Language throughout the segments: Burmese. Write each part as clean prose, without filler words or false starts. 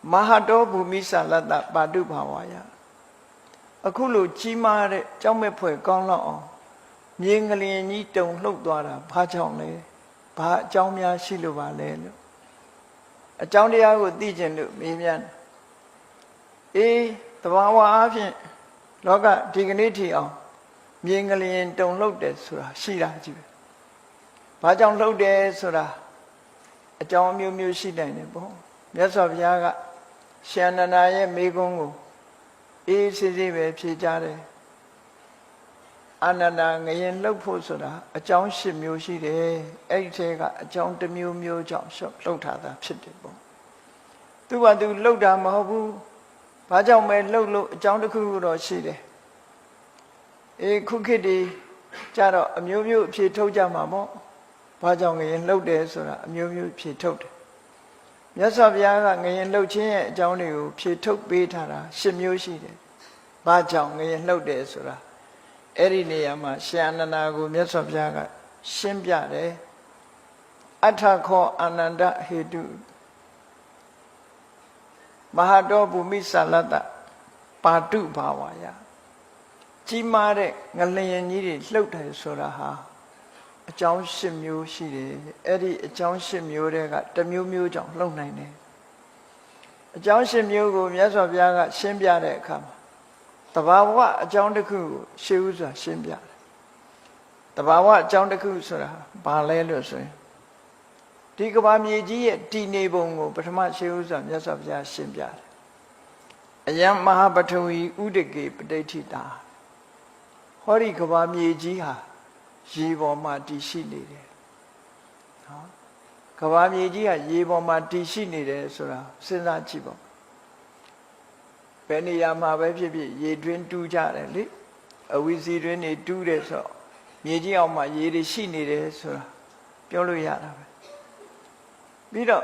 Mahato Bhumisa Lata Badu Bhavaya. Akulu Chima Jomepue Gonglo, Yingli don't look dwara, Pachongle, Pa Jomia Shiluva Lelo. A Jondia would digen look, Mivian. The Wawa Avian, Loga dignity on Yingli don't look there, Sura, Shira. Pajong look there, Sura. A Jom Mu Shidan, yes of Yaga, Shananaye Megongo. Easy Pijare Anana Ngayen Loposura, a John Shimu Shide, Egg a John de Mu John shop, Lota, Chitable. Do I do Loda Mahabu? Pajam may Lolo, John the Kuru or Shide. A cookie, Jaro, a Mu Pitoja Mamo, Pajam in Lode Sura, a Mu Pitot. Yes of Yaga Ngayen Loche, Johnny, Pitok Betara, Shimu Shide. Bajong in Lode Sura. Eriniyama, Shananagu, Yes of Yaga, Shimbiade, Atako Ananda Hidu. Mahado Bumisa Lata, Padu Bawaya. Chimare, Galayan Yidi, Lote Suraha. A John Shimu Shide, Eddie, a John Shimu, the Mu John, long name. A John Shimu, yes of Yaga, Shimbiade come. The Bawa, John the Coup, shoes a Shimbiade. The Bawa, John the Coup, sir, Balelo. Tigabami G, T. Nebongo, but much shoes and yes of Yas Shimbiade. A young Mahabatui, Udegi, Petita. Hori Kabami Jiha. Jibo Mati Shini. Kawami Jia, Jibo Mati Shini, Sura, Sina Chibo. Penny Yama Baby, ye drink 2 jar and lit. A wizzy drink 2 days or Yeji on my Yedi Shini, Sura, Piolo Yara. Bido,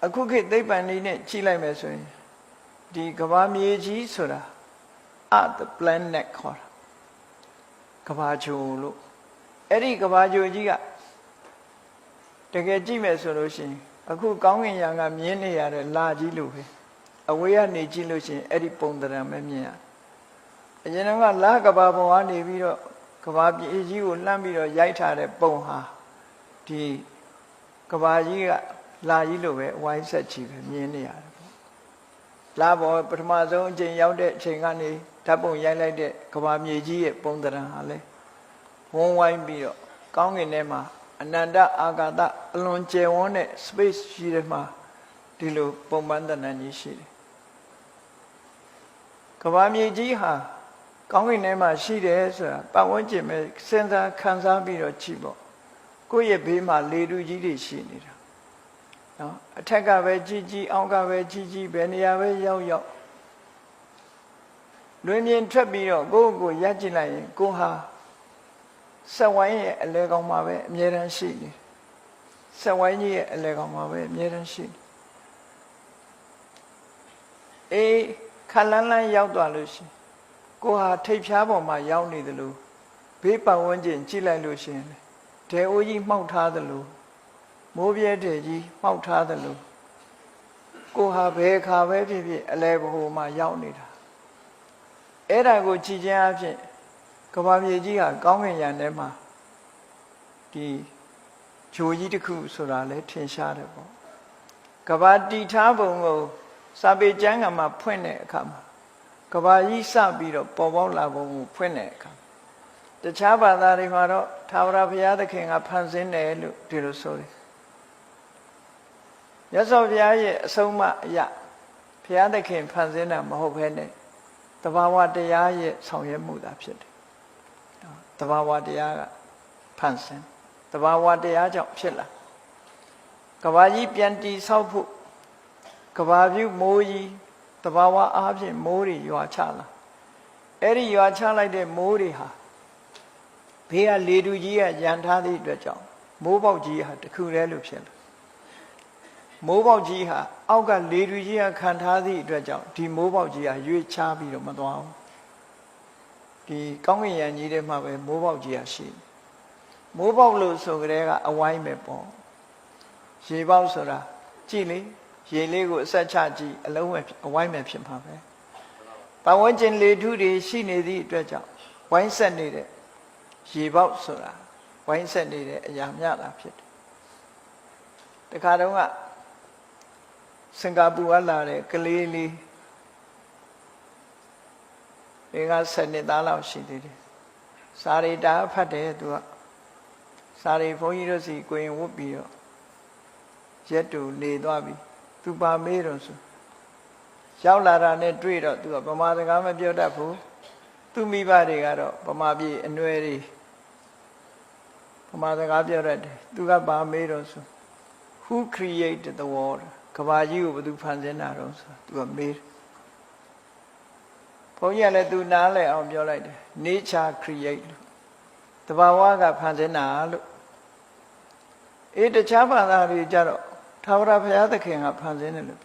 a cookie they ban in it, Chile Messoy. The Kawami Ji Sura, at the plain neck collar. Kawacho look. Eddie Cabajo Giga. The Gajime solution. A cool gong young Amini at a large iluhe. Away at Nijilution, Eddie Pondra Memia. A general Lagababo Ani Viro, Kababi Eju, Lambiro Yaita Bonha. The Kabajiga La Iluhe, White Sachi, Minia. Labo, Pamazo, Jane Yaude, Chengani, Tabu Yalade, Kababi G, Pondra Hale. One wine beer, Kong in Emma, Ananda Agada, Alonche one, Space Shirema, Dilu, Bombanda Nanishi. Kawami Jiha, Kong in Emma, she is, but one Jim, Senda Kansa Biro Chibo. Go ye be my little Gidi Shini. Attack away Gigi, Onga Gigi, Beniawe Yo Yo. Lumian Trabio, go Yajila, go ha. Sawai a leg on my way, Miran Shini. Sawai a leg on my way, Miran Shini. A Kalana Yaudalushi. Go ha tape shabo my yauni the loo. Paper wonjin, Chile Lucian. Te oyi Mount the loo. Movia deji, Mount the loo. Go ha beg ha baby, a level my yaunida. Era go Chijan. Kababi Jiha, Gong and Emma. The Joji the Coup Sura let in shadow. Kabadi Tabo, Sabi Jangama Puene come. Kabayi Sabiro, Bobo Labo Puene come. The Chaba Larivaro, Tavra Piada King upon Zene Dirosori. Yes of Yaye, Soma Ya. Piada King Panzina Mahopene. The Wawa de Yaye, Soya Mudapshit. The Bawa de Yaga Pansen, the Bawa de Yaja Chilla. Kawaji Pianti Saupu, Kawaji Moji, the Bawa Abji Mori, you are Chala. Eri, you are Chala de Moriha. Pia Lidu Gia Yantadi Dwajong, Mobile Jiha, the Kurelu Chilla. Mobile Jiha, Auga Lidu Gia Kantadi Dwajong, the Mobile Jiha, you Chabi Madwao. The Kongi and Yidema were mobile Giashi. Mobile Luso Grega, a wine maple. She Bausura, Chile, ရေလေးကိုအဆက်ချကြည့်အလုံးအဝိုင်းမဲ့ဖြစ်မှာပဲပတ်ဝန်းကျင်လေထုတွေရှိနေသည့်အတွက်ကြောင့်ဝိုင်းဆက်နေတဲ့ရေပေါက်ဆိုတာဝိုင်းဆက်နေတဲ့အရာမြတာဖြစ်တယ်တခါတုန်းကစင်ကာပူကလာတဲ့ကလေးလေးက10နှစ်သားလောက်ရှိသေးတယ်စာရီတာဖတ်တယ်သူကစာရီဘုန်းကြီးတို့စီကိုရင်ဝတ်ပြီးတော့ရက်တူနေသွားပြီသူပါမေးတော့ဆိုရောက်လာတာနဲ့တွေ့တော့သူကဗမာစကားမပြောတတ်ဘူးသူမိဘတွေကတော့ဗမာပြည်အနွယ်တွေဗမာစကားပြောတတ်တယ်သူကပါမေးတော့ဆို Who created the world ကဘာကြီးကိုဘယ်သူဖန်ဆင်းတာတော့ဆိုသူကမေးဘုန်းကြီးကလည်းသူနားလည်အောင်ပြောလိုက်တယ် Nature create လို့တဘာဝကဖန်ဆင်းတာလို့တခြားဘာသာတွေကြတော့ထာဝရဘုရားသခင်ကဖန်ဆင်းတယ်လို့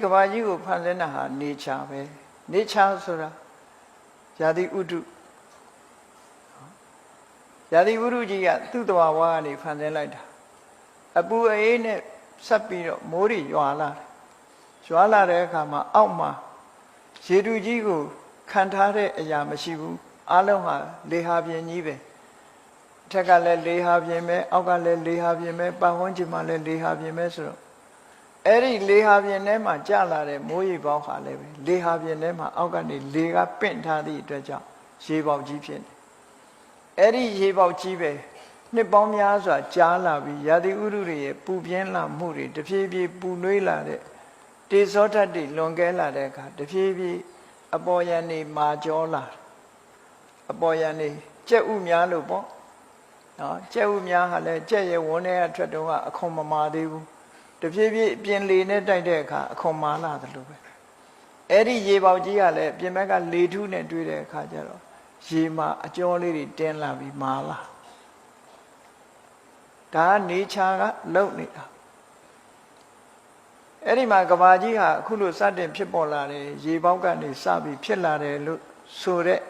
ကဘာကြီးကိုဖန်ဆင်းတာဟာ nature ပဲ nature ဆိုတာဇာတိဥဒုဇာတိဥဒုကြီးကသူ့တဘာဝကနေဖန်ဆင်းလိုက်တာအပူအေးနဲ့ဆက်ပြီးတော့မိုးတွေရွာလာတယ်ရွာလာတဲ့အခါမှာအောက်မှာရေတူကြီးကိုခံထားတဲ့အရာမရှိဘူးအလုံးဟာလေဟာပြင်ကြီးပဲအထက်ကလည်းလေဟာပြင်ပဲအောက်ကလည်းလေဟာပြင်ပဲပတ်ဝန်းကျင်မှာလည်းလေဟာပြင်ပဲဆိုတော့အဲ့ဒီလေဟာပြင်ထဲမှာကျလာတဲ့မိုးရေပေါက်ဟာလည်းပဲလေဟာပြင်ထဲမှာအောက်ကနေလေကပင့်ထားသည့်အတွက်ကြောင့်ရေပေါက်ကြီးဖြစ်တယ်အဲ့ဒီရေပေါက်ကြီးပဲနှစ်ပေါင်းများစွာကြားလာပြီးရာသီဥတုတွေရဲ့ပူပြင်းလာမှုတွေတဖြည်းဖြည်းပူနွေးလာတဲ့တေဇောဓာတ်တွေလွန်ကဲလာတဲ့အခါတဖြည်းဖြည်းအပေါ်ယံနေမာကျော်လာအပေါ်ယံနေကြက်ဥများလို့ပေါ့နော်ကြက်ဥများဟာလည်းကြက်ရဲ့ဝန်းထဲကထွက်တော့အခွန်မမာသေးဘူးတဖြည်းဖြည်းပြင်လေနဲ့တိုက်တဲ့အခါအခွန်မာလာတယ်လို့ပဲအဲ့ဒီရေပေါက်ကြီးကလည်းပြင်ဘက်ကလေထုနဲ့တွေ့တဲ့အခါကျတော့ရေမှာအကျော်လေးတွေတင်းလာပြီးမာလာဒါကနေချာကလုံနေတာအဲ့ဒီမှာကဘာကြီးဟာအခုလိုစတင်ဖြစ်ပေါ်လာတယ်ရေပေါက်ကနေစပြီးဖြစ်လာတယ်လို့ဆိုတဲ့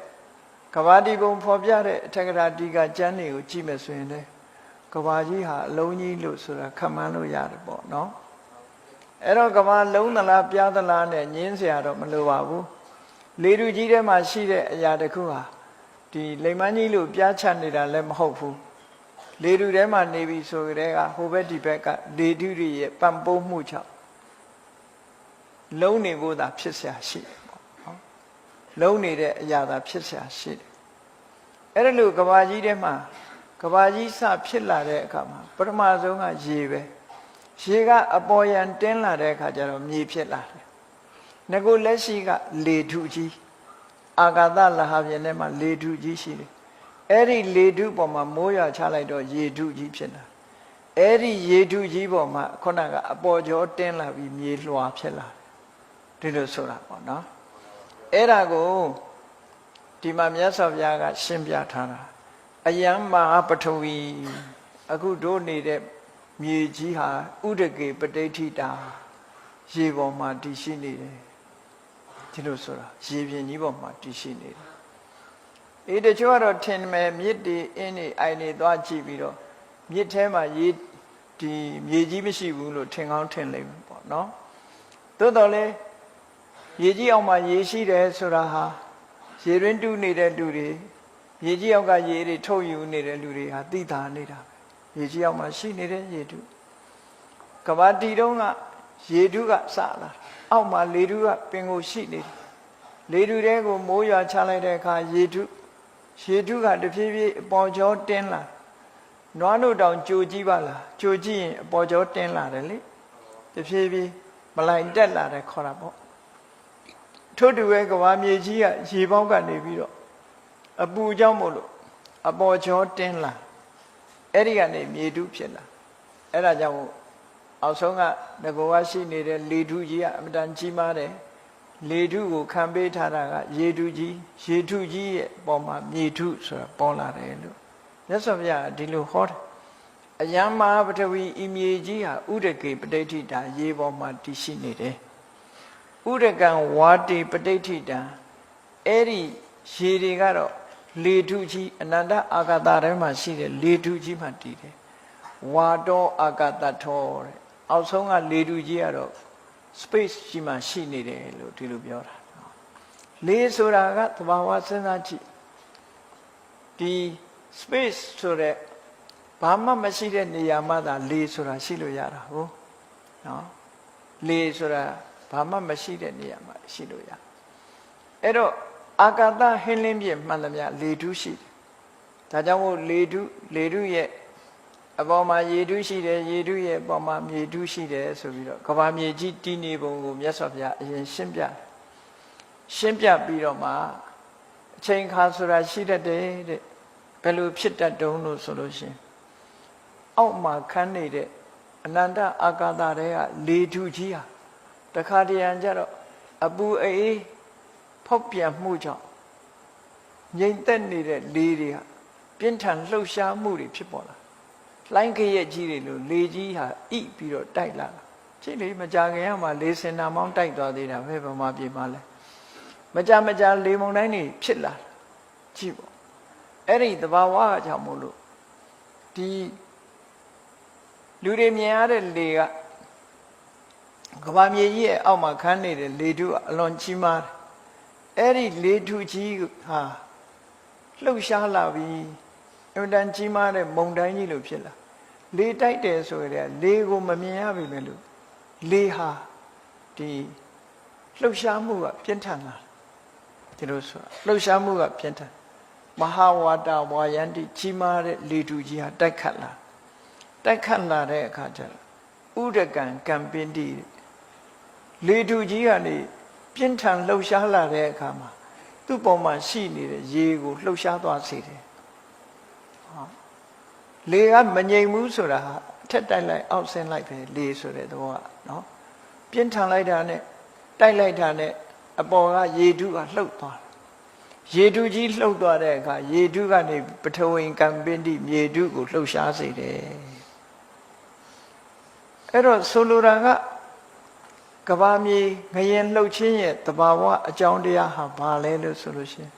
ကဘာဒီပုံဖော်ပြတဲ့အထက်ကရာတီကကျမ်းတွေကိုကြည့်မယ်ဆိုရင်လေကဘာကြီးဟာအလုံးကြီးလို့ဆိုတာခန့်မှန်းလို့ရတယ်ပေါ့နော်အဲ့တော့ကဘာလုံးသလားပြားသလားနဲ့ညင်းเสียတော့မလိုပါဘူးလေထုကြီးထဲမှာရှိတဲ့အရာတစ်ခုဟာဒီလိမ်မန်းကြီးလို့ပြားချနေတာလည်းမဟုတ်ဘူးလေထုထဲမှာနေပြီဆိုကြတဲ့ကဟိုဘက်ဒီဘက်ကလေထုတွေရဲ့ပံ့ပိုးမှုကြောင့်လုံးနေဖို့သာဖြစ်เสียရှိတယ်ပေါ့နော်လုံးနေတဲ့အရာသာဖြစ်เสียရှိတယ်အဲ့ဒါလို့ကဘာကြီးထဲမှာကဘာကြီးစဖြစ်လာတဲ့အခါမှာပထမဆုံးကရေပဲရေကအပေါ်ယံတင်းလာတဲ့အခါကျတော့မြေဖြစ်လာတယ်ငကိုလက်ရှိကလေထုကြီးအာကာသလဟာပြင်ထဲမှာလေထုကြီးရှိတယ်အဲ့ဒီလေထုပေါ်မှာမိုးရွာချလိုက်တော့ရေထုကြီးဖြစ်လာအဲ့ဒီရေထုကြီးပေါ်မှာခုနကအပေါ်ကျော်တင်းလာပြီးမြေလွှာဖြစ်လာတယ်ဒီလိုဆိုတာပေါ့နော်အဲ့ဒါကိုဒီမှာမြတ်စွာဘုရားကရှင်းပြထားတာအယံမဟာပထဝီအခုတို့နေတဲ့မြေကြီးဟာဥဒကေပဋိဋ္ဌိတာရေပေါ်မှာတည်ရှိနေတယ်ဒီလိုဆိုတာရေပြင်ကြီးပေါ်မှာတည်ရှိနေတယ်တချို့ကတော့ထင်မယ်မြစ်တွေအင်းတွေအိုင်တွေသွားကြည့်ပြီးတော့မြစ်ထဲမှာရေဒီမြေကြီးမရှိဘူးလို့ထင်ကောင်းထင်လိမ့်မယ်ပေါ့နော်သို့တော်လည်းရေကြီးအောင်မှာရေရှိတယ်ဆိုတာဟာရေရင်းတူးနေတဲ့လူတွေရေကြီးအောက်ကရေတွေထုတ်ယူနေတဲ့လူတွေဟာသိတာနေတာပဲရေကြီးအောက်မှာရှိနေတဲ့ရေတုကဘာတီတုံးကရေတုကစလာအောက်မှာလေတုကပင်ကိုရှိနေတယ်လေတုတဲကိုမိုးရွာချလိုက်တဲ့အခါရေတုကတဖြည်းဖြည်းအပေါ်ကျော်တင်းလာနွားတို့တောင်ကြိုကြည့်ပါလားကြိုကြည့်ရင်အပေါ်ကျော်တင်းလာတယ်လေတဖြည်းဖြည်းမလိုက်တက်လာတယ်ခေါ်တာပေါ့ထို့တူပဲကဘာမြေကြီးကရေပေါက်ကနေပြီးတော့အပူကြောင့်မို့လို့အပေါ်ကျော်တင်းလာအဲ့ဒီကနေမြေထုဖြစ်လာအဲ့ဒါကြောင့်အောက်ဆုံးကငကောကရှိနေတဲ့လေထုကြီးကအမတန်ကြီးမားတယ်လေထုကိုခံပေးထားတာကရေထုကြီးရဲ့ပေါ်မှာမြေထုဆိုတာပေါ်လာတယ်လို့မြတ်စွာဘုရားဒီလိုဟောတယ်အယံမဟာပထဝီဤမြေကြီးဟာဥဒကေပဋိဋ္ဌိတာရေပေါ်မှာတည်ရှိနေတယ်ဥဒကံဝါတိပဋိဋ္ဌိတာအဲ့ဒီရေတွေကတော့လေထုကြီးအနန္တအာကာသထဲမှာရှိတဲ့လေထုကြီးမှတည်တယ်ဝါတောအာကာသထောတဲ့ အောက်ဆုံးကလေထုကြီးကတော့ space ရှိမှရှိနေတယ်လို့ဒီလိုပြောတာလေဆိုတာကသဘာဝစဉ်းစားကြည့်ဒီ space ဆိုတဲ့ဘာမှမရှိတဲ့နေရာမှာသာလေဆိုတာရှိလို့ရတာဟုတ်နော်လေဆိုတာဘာမှမရှိတဲ့နေရာမှာရှိလို့ရအဲ့တော့အာကာသဟင်းလင်းပြည့်မှန်သမျှလေထုရှိတယ်ဒါကြောင့်မို့လေထုရဲ့အပေါ်မှာရေထုရှိတယ်ရေထုရဲ့အပေါ်မှာမြေထုရှိတယ်ဆိုပြီးတော့ကဘာမြေကြီးတည်နေပုံကိုမြတ်စွာဘုရားအရင်ရှင်းပြပြီးတော့မှအချိန်ခါဆိုတာရှိတတ်တယ်တဲ့ဘယ်လိုဖြစ်တတ်တုံးလို့ဆိုလို့ရှိရင်အောက်မှာခန်းနေတဲ့အနန္တအာကာသတွေကလေထုကြီးဟာတခါတရံကျတော့အပူအေးဖောက်ပြန်မှုကြောင့်ငြိမ်သက်နေတဲ့လေတွေကပြင်းထန်လှုပ်ရှားမှုတွေဖြစ်ပေါ်လာလှိုင်းခရက်ကြီးတွေလို့လေကြီးဟာဣပြီးတော့တိုက်လာတာကြည့်လေမကြခင်ကမှလေစင်နာမောင်းတိုက်သွားသေးတာပဲဗမာပြည်မှာလဲမကြလေမုန်တိုင်းတွေဖြစ်လာကြည့်ပေါ့အဲ့ဒီသဘာဝအကြောင်းမို့လို့ဒီလူတွေမြင်ရတဲ့လေကကဘာမြေကြီးရဲ့အောက်မှာခန်းနေတဲ့လေထုအလွန်ကြီးမားတယ်အဲ့ဒီလေထုကြီးဟာလှုပ်ရှားလာပြီးအမှန်တန်ကြီးမားတဲ့မုန်တိုင်းကြီးလို့ဖြစ်လာလေတိုက်တယ်ဆိုရတဲ့လေကိုမမြင်ရပြီပဲလို့လေဟာဒီလှုပ်ရှားမှုကပြင်းထန်လာဒီလိုဆိုလှုပ်ရှားမှုကပြင်းထန်မဟာဝါဒဝါယန္တိကြီးမားတဲ့လေထုကြီးဟာတိုက်ခတ်လာတဲ့အခါကျတော့ဥဒကံကံပင်တိလေထုကြီးကနေပြင်းထန်လှုပ်ရှားလာတဲ့အခါမှာသူ့ပေါ်မှာရှိနေတဲ့ရေကိုလှုပ်ရှားသွားစေတယ်လေကမငြိမ်ဘူးဆိုတာဟာအထက်တိုက်လိုက်အောက်ဆင်းလိုက်ပဲလေဆိုတဲ့သဘောကနော်ပြင်းထန်လိုက်တာနဲ့တိုက်လိုက်တာနဲ့အပေါ်ကရေထုကလှုပ်သွားတယ်ရေထုကြီးလှုပ်သွားတဲ့အခါရေထုကနေပထဝီကံပင်တိမြေထုကိုလှုပ်ရှားစေတယ်အဲ့တော့ဆိုလိုတာကကဘာမြေငရင်လှုပ်ခြင်းရဲ့တဘာဝအကြောင်းတရားဟာဘာလဲလို့ဆိုလို့ရှိရင်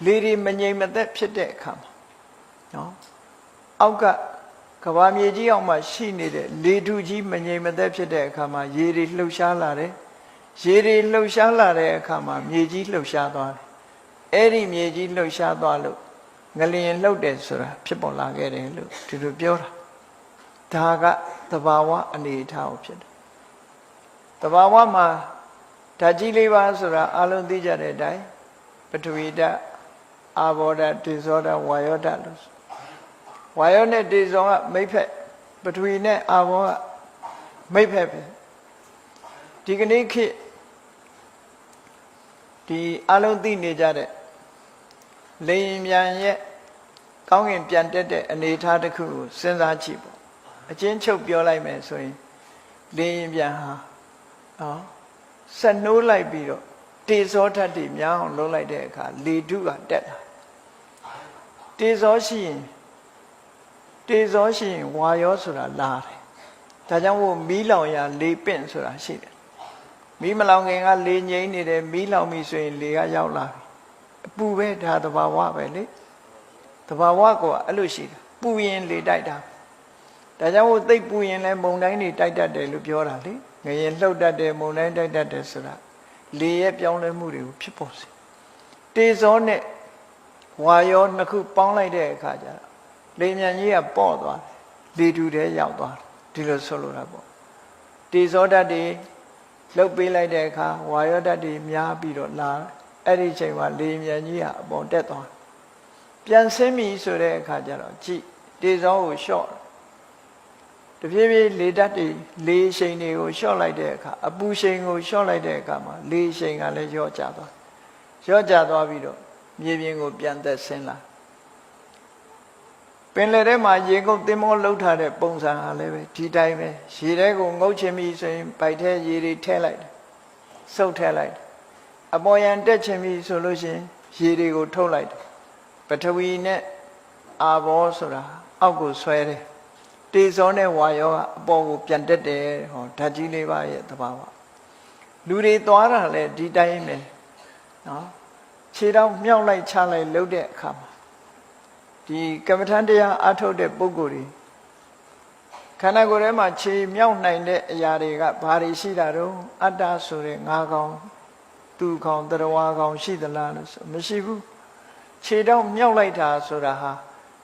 လေတွေမငြိမ်မသက်ဖြစ်တဲ့အခါမှာနော်အောက်ကကဘာမြေကြီးအောက်မှာရှိနေတဲ့လေထုကြီးမငြိမ်မသက်ဖြစ်တဲ့အခါမှာရေတွေလှုပ်ရှားလာတယ်ရေတွေလှုပ်ရှားလာတဲ့အခါမှာမြေကြီးလှုပ်ရှားသွားတယ်အဲ့ဒီမြေကြီးလှုပ်ရှားသွားလို့ငလျင်လှုပ်တယ်ဆိုတာဖြစ်ပေါ်လာခဲ့တယ်လို့ဒီလိုပြောတာဒါကသဘာဝအနေအထားကိုဖြစ်တယ်သဘာဝမှာဓာတ်ကြီး၄ပါးဆိုတာအလုံးသိကြတဲ့အတိုင်းပထဝီဓာတ်အာဘောဓာတ်တေဇောဓာတ်ဝါယောဓာတ်လို့ဝါယောနဲ့တေဇောကမိတ်ဖက်ပထဝီနဲ့အာဘောကမိတ်ဖက်ပဲဒီကနေ့ခေတ်ဒီအလုံးသိနေကြတဲ့လေရင်ပြန်ရဲ့ကောင်းကင်ပြန်တက်တဲ့အနေအထားတစ်ခုကိုစဉ်းစားကြည့်ပေါ့အချင်းချုပ်ပြောလိုက်မယ်ဆိုရင်လေရင်ပြန်ဟာဆက်နှိုးလိုက်ပြီးတော့တေဇောဓာတ်တွေများအောင်လုပ်လိုက်တဲ့အခါလေထုကတက်လာတေဇောရှိရင်ဝါယောဆိုတာလာတယ်ဒါကြောင့်မို့မီးလောင်ရာလေပင့်ဆိုတာရှိတယ်မီးမလောင်ခင်ကလေငြိမ်းနေတယ်မီးလောင်ပြီဆိုရင်လေကရောက်လာပြီအပူပဲဒါသဘာဝပဲလေသဘာဝကအဲ့လိုရှိတယ်ပူရင်လေတိုက်တာဒါကြောင့်မို့သိပ်ပူရင်လည်းမုန်တိုင်းတွေတိုက်တတ်တယ်လို့ပြောတာလေငရင်လှုပ်တတ်တယ်မုန်တိုင်းတိုက်တတ်တယ်ဆိုတာလေရဲ့ပြောင်းလဲမှုတွေကိုဖြစ်ပေါ်စေတေဇောနဲ့ဝါယောနှစ်ခုပေါင်းလိုက်တဲ့အခါကျတော့လေမြန်ကြီးကပေါ့သွားတယ်လေတူတဲ့ရောက်သွားတယ်ဒီလိုဆိုလိုတာပေါ့တေဇောဓာတ်တွေလှုပ်ပေးလိုက်တဲ့အခါဝါယောဓာတ်တွေများပြီးတော့လာအဲ့ဒီချိန်မှာလေမြန်ကြီးကအပေါ်တက်သွားပြန်ဆင်းပြီဆိုတဲ့အခါကျတော့ကြည့်တေဇောကိုလျှော့တဖြည်းဖြည်းလေဓာတ်တွေလေရှိန်တွေကိုလျှော့လိုက်တဲ့အခါအပူရှိန်ကိုလျှော့လိုက်တဲ့အခါမှာလေရှိန်ကလည်းလျော့ကျသွားပြီးတော့မြေပြင်ကိုပြန်သက်ဆင်းလာပင်လယ်ထဲမှာရေငုပ်သင်္ဘောလှုပ်ထားတဲ့ပုံစံဟာလည်းပဲဒီတိုင်းပဲရေထဲကိုငုပ်ချင်ပြီဆိုရင်ဗိုက်ထဲရေတွေထည့်လိုက်တယ်စုပ်ထည့်လိုက်တယ်အပေါ်ယံတက်ချင်ပြီဆိုလို့ရှိရင်ရေတွေကိုထုတ်လိုက်တယ်ပထဝီနဲ့အာဘောဆိုတာအောက်ကိုဆွဲတယ်တေဇောနဲ့ဝါယောကအပေါ်ကိုပြန်တက်တယ်ဟောဓာတ်ကြီးလေးပါရဲ့သဘာဝလူတွေသွားတာလဲဒီတိုင်းပဲနော်ခြေထောက်မြောက်လိုက်ချလိုက်လှုပ်တဲ့အခါမှာဒီကမ္မထန်တရားအထုတ်တဲ့ပုဂ္ဂိုလ်တွေ ခန္ဓာကိုယ်ထဲမှာခြေမြောက်နိုင်တဲ့အရာတွေကဘာတွေရှိတာတော့အတ္တဆိုတဲ့ငါးကောင်သူကောင်တရဝါကောင်ရှိသလားလို့ဆိုမရှိဘူးခြေတော့မြောက်လိုက်တာဆိုတာဟာ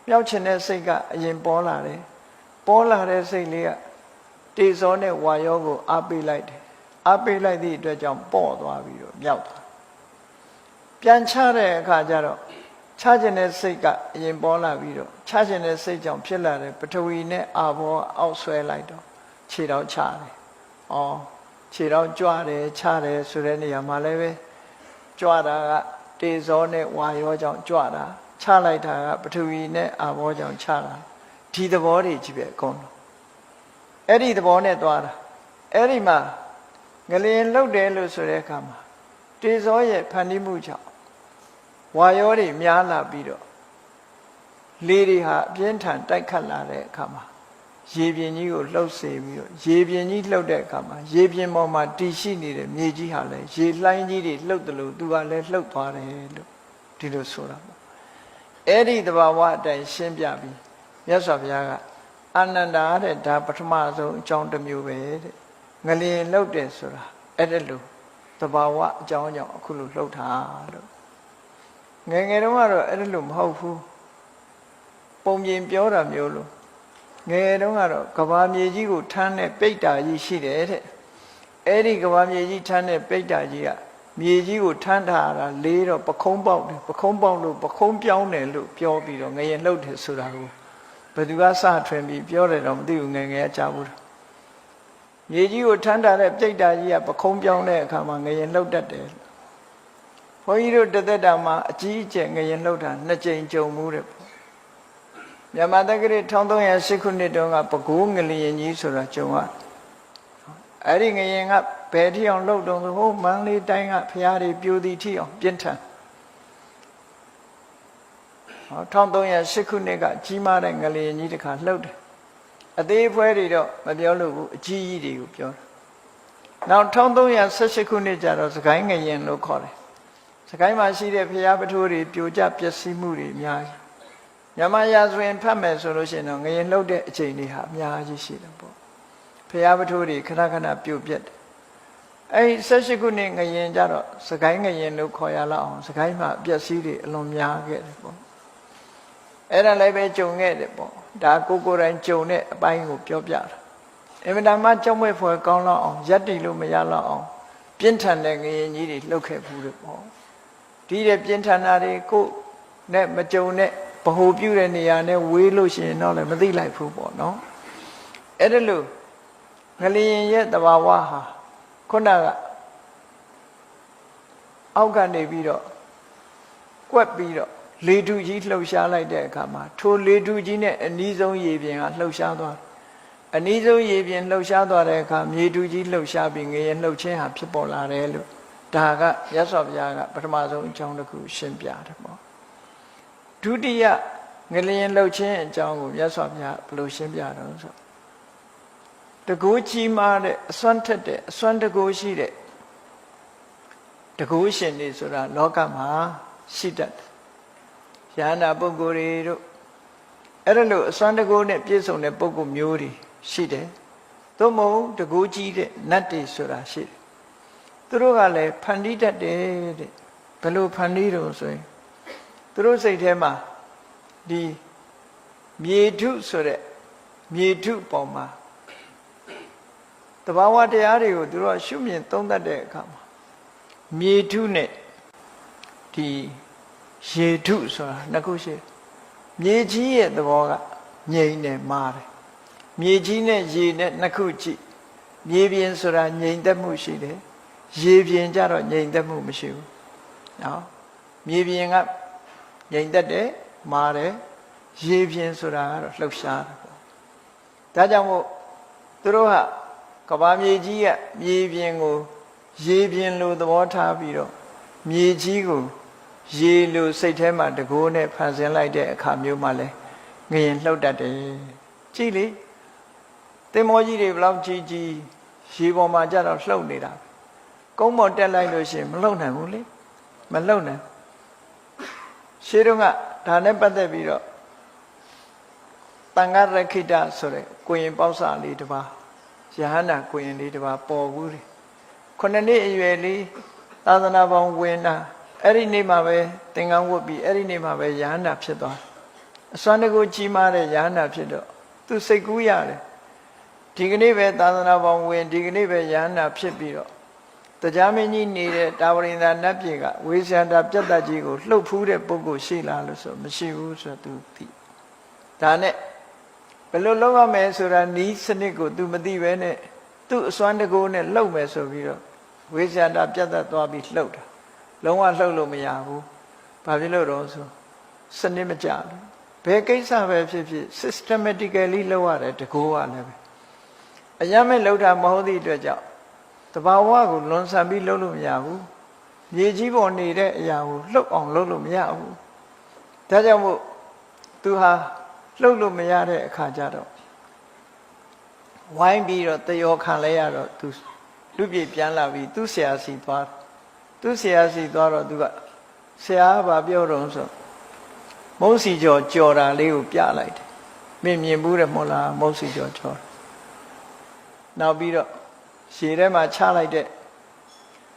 မြောက်ချင်တဲ့စိတ်ကအရင်ပေါ်လာတယ်ပေါ်လာတဲ့စိတ်လေးကတေဇောနဲ့ဝါယောကိုအားပေးလိုက်တယ်အားပေးလိုက်သည့်အတွက်ကြောင့်ပေါ့သွားပြီးတော့မြောက်သွားပြန်ချတဲ့အခါကျတော့ချခြင်းတဲ့စိတ်ကအရင်ပေါ်လာပြီးတော့ချခြင်းတဲ့စိတ်ကြောင့်ဖြစ်လာတဲ့ပထဝီနဲ့အာဘောအောက်ဆွဲလိုက်တော့ခြေတော့ချတယ်။အော်ခြေတော့ကြွတယ်ချတယ်ဆိုတဲ့နေရာမှာလည်းပဲကြွတာကတေဇောနဲ့ဝါယောကြောင့်ကြွတာချလိုက်တာကပထဝီနဲ့အာဘောကြောင့်ချတာဒီသဘောတွေကြီးပဲအကုန်လုံးအဲ့ဒီသဘောနဲ့သွားတာအဲ့ဒီမှာငလျင်လှုပ်တယ်လို့ဆိုတဲ့အခါမှာတေဇောရဲ့ဖန်တီးမှုကြောင့်ဝါယောတွေများလာပြီးတော့လေတွေဟာအပြင်းထန်တိုက်ခတ်လာတဲ့အခါမှာရေပြင်ကြီးကိုလှုပ်စေပြီးတော့ရေပြင်ကြီးလှုပ်တဲ့အခါမှာရေပြင်ပေါ်မှာတည်ရှိနေတဲ့မြေကြီးဟာလည်းရေလှိုင်းကြီးတွေလှုပ်တယ်လို့သူကလည်းလှုပ်သွားတယ်လို့ဒီလိုဆိုတာပေါ့အဲ့ဒီသဘာဝအတိုင်းရှင်းပြပြီးမြတ်စွာဘုရားကအာနန္ဒာတဲ့ဒါပထမဆုံးအကြောင်းတစ်မျိုးပဲတဲ့ငလျင်လှုပ်တယ်ဆိုတာအဲ့ဒါလို့သဘာဝအကြောင်းကြောင့်အခုလိုလှုပ်တာလို့ငယ်ငယ်တုန်းကတော့အဲ့ဒါလို့မဟုတ်ဘူးပုံပြင်ပြောတာမျိုးလို့ငယ်တုန်းကတော့ကဘာမြေကြီးကိုထမ်းတဲ့ပိတ်တာကြီးရှိတယ်တဲ့အဲ့ဒီကဘာမြေကြီးထမ်းတဲ့ပိတ်တာကြီးကမြေကြီးကိုထမ်းထားတာလေးတော့ပခုံးပေါက်တယ်ပခုံးပေါက်လို့ပခုံးပြောင်းတယ်လို့ပြောပြီးတော့ငရင်လှုပ်တယ်ဆိုတာကိုဘယ်သူကစထွင်ပြီးပြောတယ်တော့မသိဘူးငယ်ငယ်ကကြားဘူးမြေကြီးကိုထမ်းထားတဲ့ပိတ်တာကြီးကပခုံးပြောင်းတဲ့အခါမှာငရင်လှုပ်တတ်တယ်ဘုန်းကြီးတို့တသက်တာမှာအကြီးအကျယ်ငရင်လှုပ်တာ2ကြိမ်ကြုံမှုတဲ့မြန်မာတက္ကရာ1308ခုနှစ်တုန်းကပဲခူးငလျင်ကြီးဆိုတာကြုံရအဲ့ဒီငရင်ကဘယ်ထိအောင်လှုပ်တုံးဆိုဟိုမန္တလေးတိုင်းကဖျားတွေပြိုသည်ထိအောင်ပြင်းထန်1308ခုနှစ်ကကြီးမားတဲ့ငလျင်ကြီးတစ်ခါလှုပ်တယ်အသေးဖွဲတွေတော့မပြောလို့ဘူးအကြီးကြီးတွေကိုပြောတာနောက်1318ခုနှစ်ကျတော့စကိုင်းငရင်လို့ခေါ်တယ်စကိုင်းမှာရှိတဲ့ဖျားပထိုးတွေပြိုကျပျက်စီးမှုတွေအများကြီးမြန်မာရာဇဝင်ဖတ်မယ်ဆိုလို့ရှိရင်တော့ငရင်လှုပ်တဲ့အချိန်တွေဟာအများကြီးရှိတယ်ပေါ့ဖျားပထိုးတွေခဏခဏပြိုပြက်တယ်အဲ့18ခုနှစ်ငရင်ကြတော့စကိုင်းငရင်လို့ခေါ်ရလောက်အောင်စကိုင်းမှာပျက်စီးတွေအလွန်များခဲ့တယ်ပေါ့အဲ့ဒါလည်းပဲကြုံခဲ့တယ်ပေါ့ဒါကိုယ်တိုင်ကြုံတဲ့အပိုင်းကိုပြောပြတာအင်မတန်မှကြောက်မွေ့ဖွယ်ကောင်းလောက်အောင်ရက်တီလို့မရလောက်အောင်ပြင်းထန်တဲ့ငရင်ကြီးတွေလှုပ်ခဲ့ဘူးတယ်ပေါ့ဒီတဲ့ပြင်းထန်တာတွေကိုနဲ့မကြုံနဲ့ဗဟိုပြုတဲ့နေရာနဲ့ဝေးလို့ရှိရင်တော့လည်းမသိလိုက်ဘူးပေါ့နော်အဲ့ဒါလို့ငလျင်ရဲ့တဘာဝဟာခုနကအောက်ကနေပြီးတော့ကွက်ပြီးတော့လေထုကြီးလှုပ်ရှားလိုက်တဲ့အခါမှာထိုလေထုကြီးနဲ့အနီးဆုံးရေပြင်ကလှုပ်ရှားသွားအနီးဆုံးရေပြင်လှုပ်ရှားသွားတဲ့အခါမြေထုကြီးလှုပ်ရှားပြီးငရင်လှုပ်ခြင်းဟာဖြစ်ပေါ်လာတယ်လို့ဒါကရသော်ဘုရားကပထမဆုံးအကြောင်းတစ်ခုရှင်းပြတယ်ပေါ့ဒုတိယငလျင်လှုပ်ခြင်းအကြောင်းကိုမြတ်စွာဘုရားဘယ်လိုရှင်းပြတော့ဆိုတကူကြီးမားတဲ့အစွမ်းထက်တဲ့အစွမ်းတကူရှိတဲ့တကူရှင်တွေဆိုတာလောကမှာရှိတတ်တယ်။ယန္တာပုဂ္ဂိုလ်တွေတို့အဲ့ဒါလို့အစွမ်းတကူနဲ့ပြည့်စုံတဲ့ပုဂ္ဂိုလ်မျိုးတွေရှိတယ်။သို့မဟုတ်တကူကြီးတဲ့နတ်တွေဆိုတာရှိတယ်။သူတို့ကလည်းဖန်တီးတတ်တယ်တဲ့။ဘယ်လိုဖန်တီးတော့ဆိုရင်သူတို့စိတ်ထဲမှာဒီမြေထုဆိုတဲ့မြေထုပေါ်မှာတဘာဝတရားတွေကိုသူတို့ရှုမြင်သုံးသပ်တဲ့အခါမှာမြေထုနဲ့ဒီရေထုဆိုတာနှစ်ခုရှိတယ်မြေကြီးရဲ့သဘောကငြိမ်တယ်မာတယ်မြေကြီးနဲ့ရေနဲ့နှစ်ခုကြည့်မြေပြင်ဆိုတာငြိမ်သက်မှုရှိတယ်ရေပြင်ကြတော့ငြိမ်သက်မှုမရှိဘူးနော်မြေပြင်ကငြိမ်သက်တယ်မာတယ်ရေပြင်ဆိုတာကတော့လှုပ်ရှားတယ်ပေါ့ဒါကြောင့်မို့သူတို့ကကဘာမြေကြီးကမြေပြင်ကိုရေပြင်လိုသဘောထားပြီးတော့မြေကြီးကိုရေလိုစိတ်ထဲမှာတကိုးနဲ့ဖန်ဆင်းလိုက်တဲ့အခါမျိုးမှလဲငရင်လှုပ်တတ်တယ်ကြည့်လေသင်္ဘောကြီးတွေဘလောက်ကြီးကြီးရေပေါ်မှာကြတော့လှုပ်နေတာကုန်းပေါ်တက်လိုက်လို့ရှိရင်မလှုပ်နိုင်ဘူးလေမလှုပ်နိုင်ရှင်းတော့ကဒါနဲ့ပတ်သက်ပြီးတော့ တန်ဃရခိတဆိုတဲ့ကိုရင်ပေါက်စာလေးတစ်ပါးယဟန္တာကိုရင်လေးတစ်ပါးပေါ်ဘူးတယ်ခုနှစ်နှစ်အရွယ်လေးသာသနာပေါင်းဝင်တာအဲ့ဒီနေ့မှာပဲသင်္ကန်းဝတ်ပြီးအဲ့ဒီနေ့မှာပဲယဟန္တာဖြစ်သွားအစွမ်းတကူကြီးမားတဲ့ယဟန္တာဖြစ်တော့သူစိတ်ကူးရတယ်ဒီကနေ့ပဲသာသနာပေါင်းဝင်ဒီကနေ့ပဲယဟန္တာဖြစ်ပြီးတော့တရားမင်းကြီးနေတဲ့တာဝရိန္ဒာနတ်ပြည်ကဝေဇန္တာပြတ်တတ်ကြီးကိုလှုပ်ဖူးတဲ့ပုဂ္ဂိုလ်ရှိလားလို့ဆိုမရှိဘူးဆိုတော့သူသိဒါနဲ့ဘယ်လိုလုပ်ရမလဲဆိုတာနီးစနစ်ကို तू မသိပဲနဲ့သူ့အစွမ်းတကူနဲ့လှုပ်မယ်ဆိုပြီးတော့ဝေဇန္တာပြတ်တတ်သွားပြီးလှုပ်တာလုံးဝလှုပ်လို့မရဘူးဘာဖြစ်လို့တော့ဆိုစနစ်မကျဘူးဘယ်ကိစ္စပဲဖြစ်ဖြစ် systematically လုပ်ရတယ်တကူကလည်းပဲအရမဲ့လှုပ်တာမဟုတ်သည့်အတွက်ကြောင့်တဘာဝကိုလွန်ဆန်ပြီးလှုပ်လို့မရဘူးမြေကြီးပေါ်နေတဲ့အရာကိုလှုပ်အောင်လှုပ်လို့မရဘူးဒါကြောင့်မို့သူဟာလှုပ်လို့မရတဲ့အခါကျတော့ဝိုင်းပြီးတော့တယောခံလဲရတော့သူလူပြေပြန်လာပြီးသူ့ဆရာစီသွားသူ့ဆရာစီသွားတော့သူကဆရာကပြောတော့ဆိုမုံစီကျော်ကြော်တာလေးကိုပြလိုက်တယ်မင်းမြင်ဘူးတယ်မဟုတ်လားမုံစီကျော်ကြော်နောက်ပြီးတော့ရေထဲမှာချလိုက်တဲ့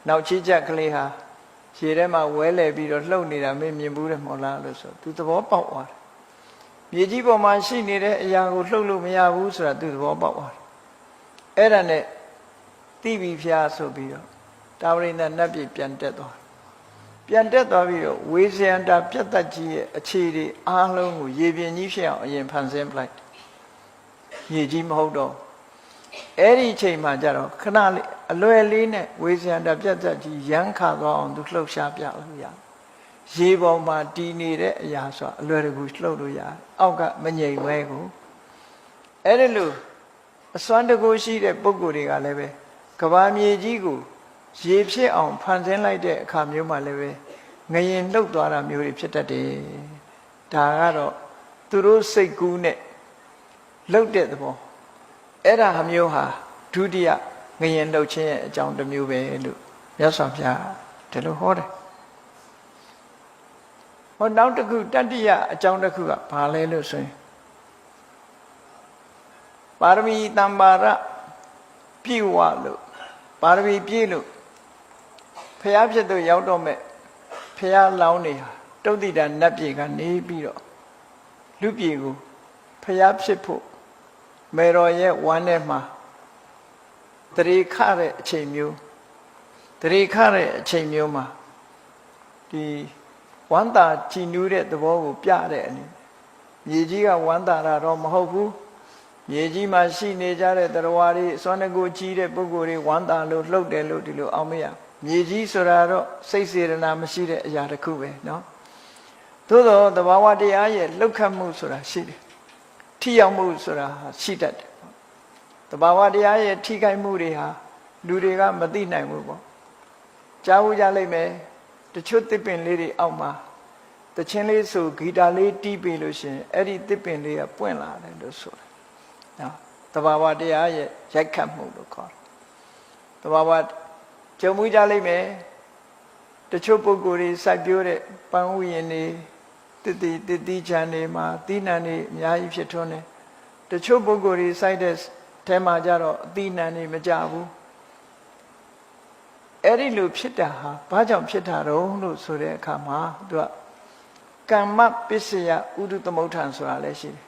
နောက်ချီချက်ကလေးဟာရေထဲမှာဝဲလဲပြီးတော့လှုပ်နေတာမင်းမြင်ဘူးတယ်မဟုတ်လားလို့ဆိုသူသဘောပေါက်သွားတယ်မြေကြီးပေါ်မှာရှိနေတဲ့အရာကိုလှုပ်လို့မရဘူးဆိုတာသူသဘောပေါက်သွားတယ်အဲ့ဒါနဲ့တိပိဖျားဆိုပြီးတော့တာဝရိန္ဒနတ်ပြည်ပြန်တက်သွားပြန်တက်သွားပြီးတော့ဝေဇယန္တာပြတ်တတ်ကြီးရဲ့အခြေတွေအားလုံးကိုရေပြင်ကြီးဖြစ်အောင်အရင်ဖန်ဆင်းပလိုက်မြေကြီးမဟုတ်တော့အဲ့ဒီအချိန်မှာကျတော့ခဏလေးအလွယ်လေးနဲ့ဝေဇယန္တာပြတ်တတ်ကြီးရမ်းခါသွားအောင်သူလှုပ်ရှားပြလို့ရရေပေါ်မှာတည်နေတဲ့အရာဆိုအလွယ်တကူလှုပ်လို့ရအောက်ကမငြိမ်ဝဲကိုအဲ့ဒီလိုအစွမ်းတကူရှိတဲ့ပုဂ္ဂိုလ်တွေကလည်းပဲကဘာမြေကြီးကိုရေဖြစ်အောင်ဖန်ဆင်းလိုက်တဲ့အခါမျိုးမှာလည်းပဲငရင်လှုပ်သွားတာမျိုးတွေဖြစ်တတ်တယ်ဒါကတော့သူတို့စိတ်ကူးနဲ့လှုပ်တဲ့သဘောအဲ့ဒါမျိုးဟာဒုတိယငရင်လှုပ်ခြင်းရဲ့အကြောင်းတစ်မျိုးပဲလို့မြတ်စွာဘုရားဒီလိုဟောတယ်ဟောနောက်တစ်ခုတတိယအကြောင်းတစ်ခုကဘာလဲလို့ဆိုရင်ပါရမီတမ္ပါရပြည့်ဝလို့ပါရမီပြည့်လို့ဖျားဖြစ်သူရောက်တော့မဲ့ဖျားလောင်းနေဟာတုတ်တိတာနတ်ပြည်ကနေပြီးတော့လူပြည်ကိုဖျားဖြစ်ဖို့မေတော်ရဲ့ဝမ်းထဲမှာတရေခတဲ့အချိန်မျိုးတရေခတဲ့အချိန်မျိုးမှာဒီဝမ်းသာကြည်နူးတဲ့သဘောကိုပြတဲ့အနေနဲ့မြေကြီးကဝမ်းသာတာတော့မဟုတ်ဘူးမြေကြီးမှာရှိနေကြတဲ့တရားဝါတွေစွမ်းတကူကြီးတဲ့ပုဂ္ဂိုလ်တွေဝမ်းသာလို့လှုပ်တယ်လို့ဒီလိုအောင်မရမြေကြီးဆိုတာတော့စိတ်စေတနာမရှိတဲ့အရာတစ်ခုပဲเนาะသို့တော့သဘာဝတရားရဲ့လှုပ်ခတ်မှုဆိုတာရှိတယ်ထိရောက်မှုဆိုတာရှိတတ်တယ်သဘာဝတရားရဲ့ထိခိုက်မှုတွေဟာလူတွေကမသိနိုင်ဘူးပေါ့ကြားဘူးကြလိမ့်မယ်တချို့တစ်ပင်လေးတွေအောက်မှာတချင်းလေးဆိုဂီတာလေးတီးပြီးလို့ရှိရင်အဲ့ဒီတစ်ပင်လေးကပွင့်လာတယ်လို့ဆိုတာနော်သဘာဝတရားရဲ့ရိုက်ခတ်မှုလို့ခေါ်တယ်သဘာဝကြုံမှုကြလိမ့်မယ်တချို့ပုဂ္ဂိုလ်တွေစိုက်ပျိုးတဲ့ပန်းဥယျာဉ်တွေတတိချမ်းတွေမှာသီးနှံတွေအများကြီးဖြစ်ထွန်းတယ်တချို့ပုဂ္ဂိုလ်တွေစိုက်တဲ့ထဲမှာကြတော့အသီးနှံတွေမကြဘူးအဲ့ဒီလိုဖြစ်တာဟာဘာကြောင့်ဖြစ်တာတော့လို့ဆိုတဲ့အခါမှာသူကကမ္မပစ္စယဥဒုသမုဋ္ဌံဆိုတာလည်းရှိတယ်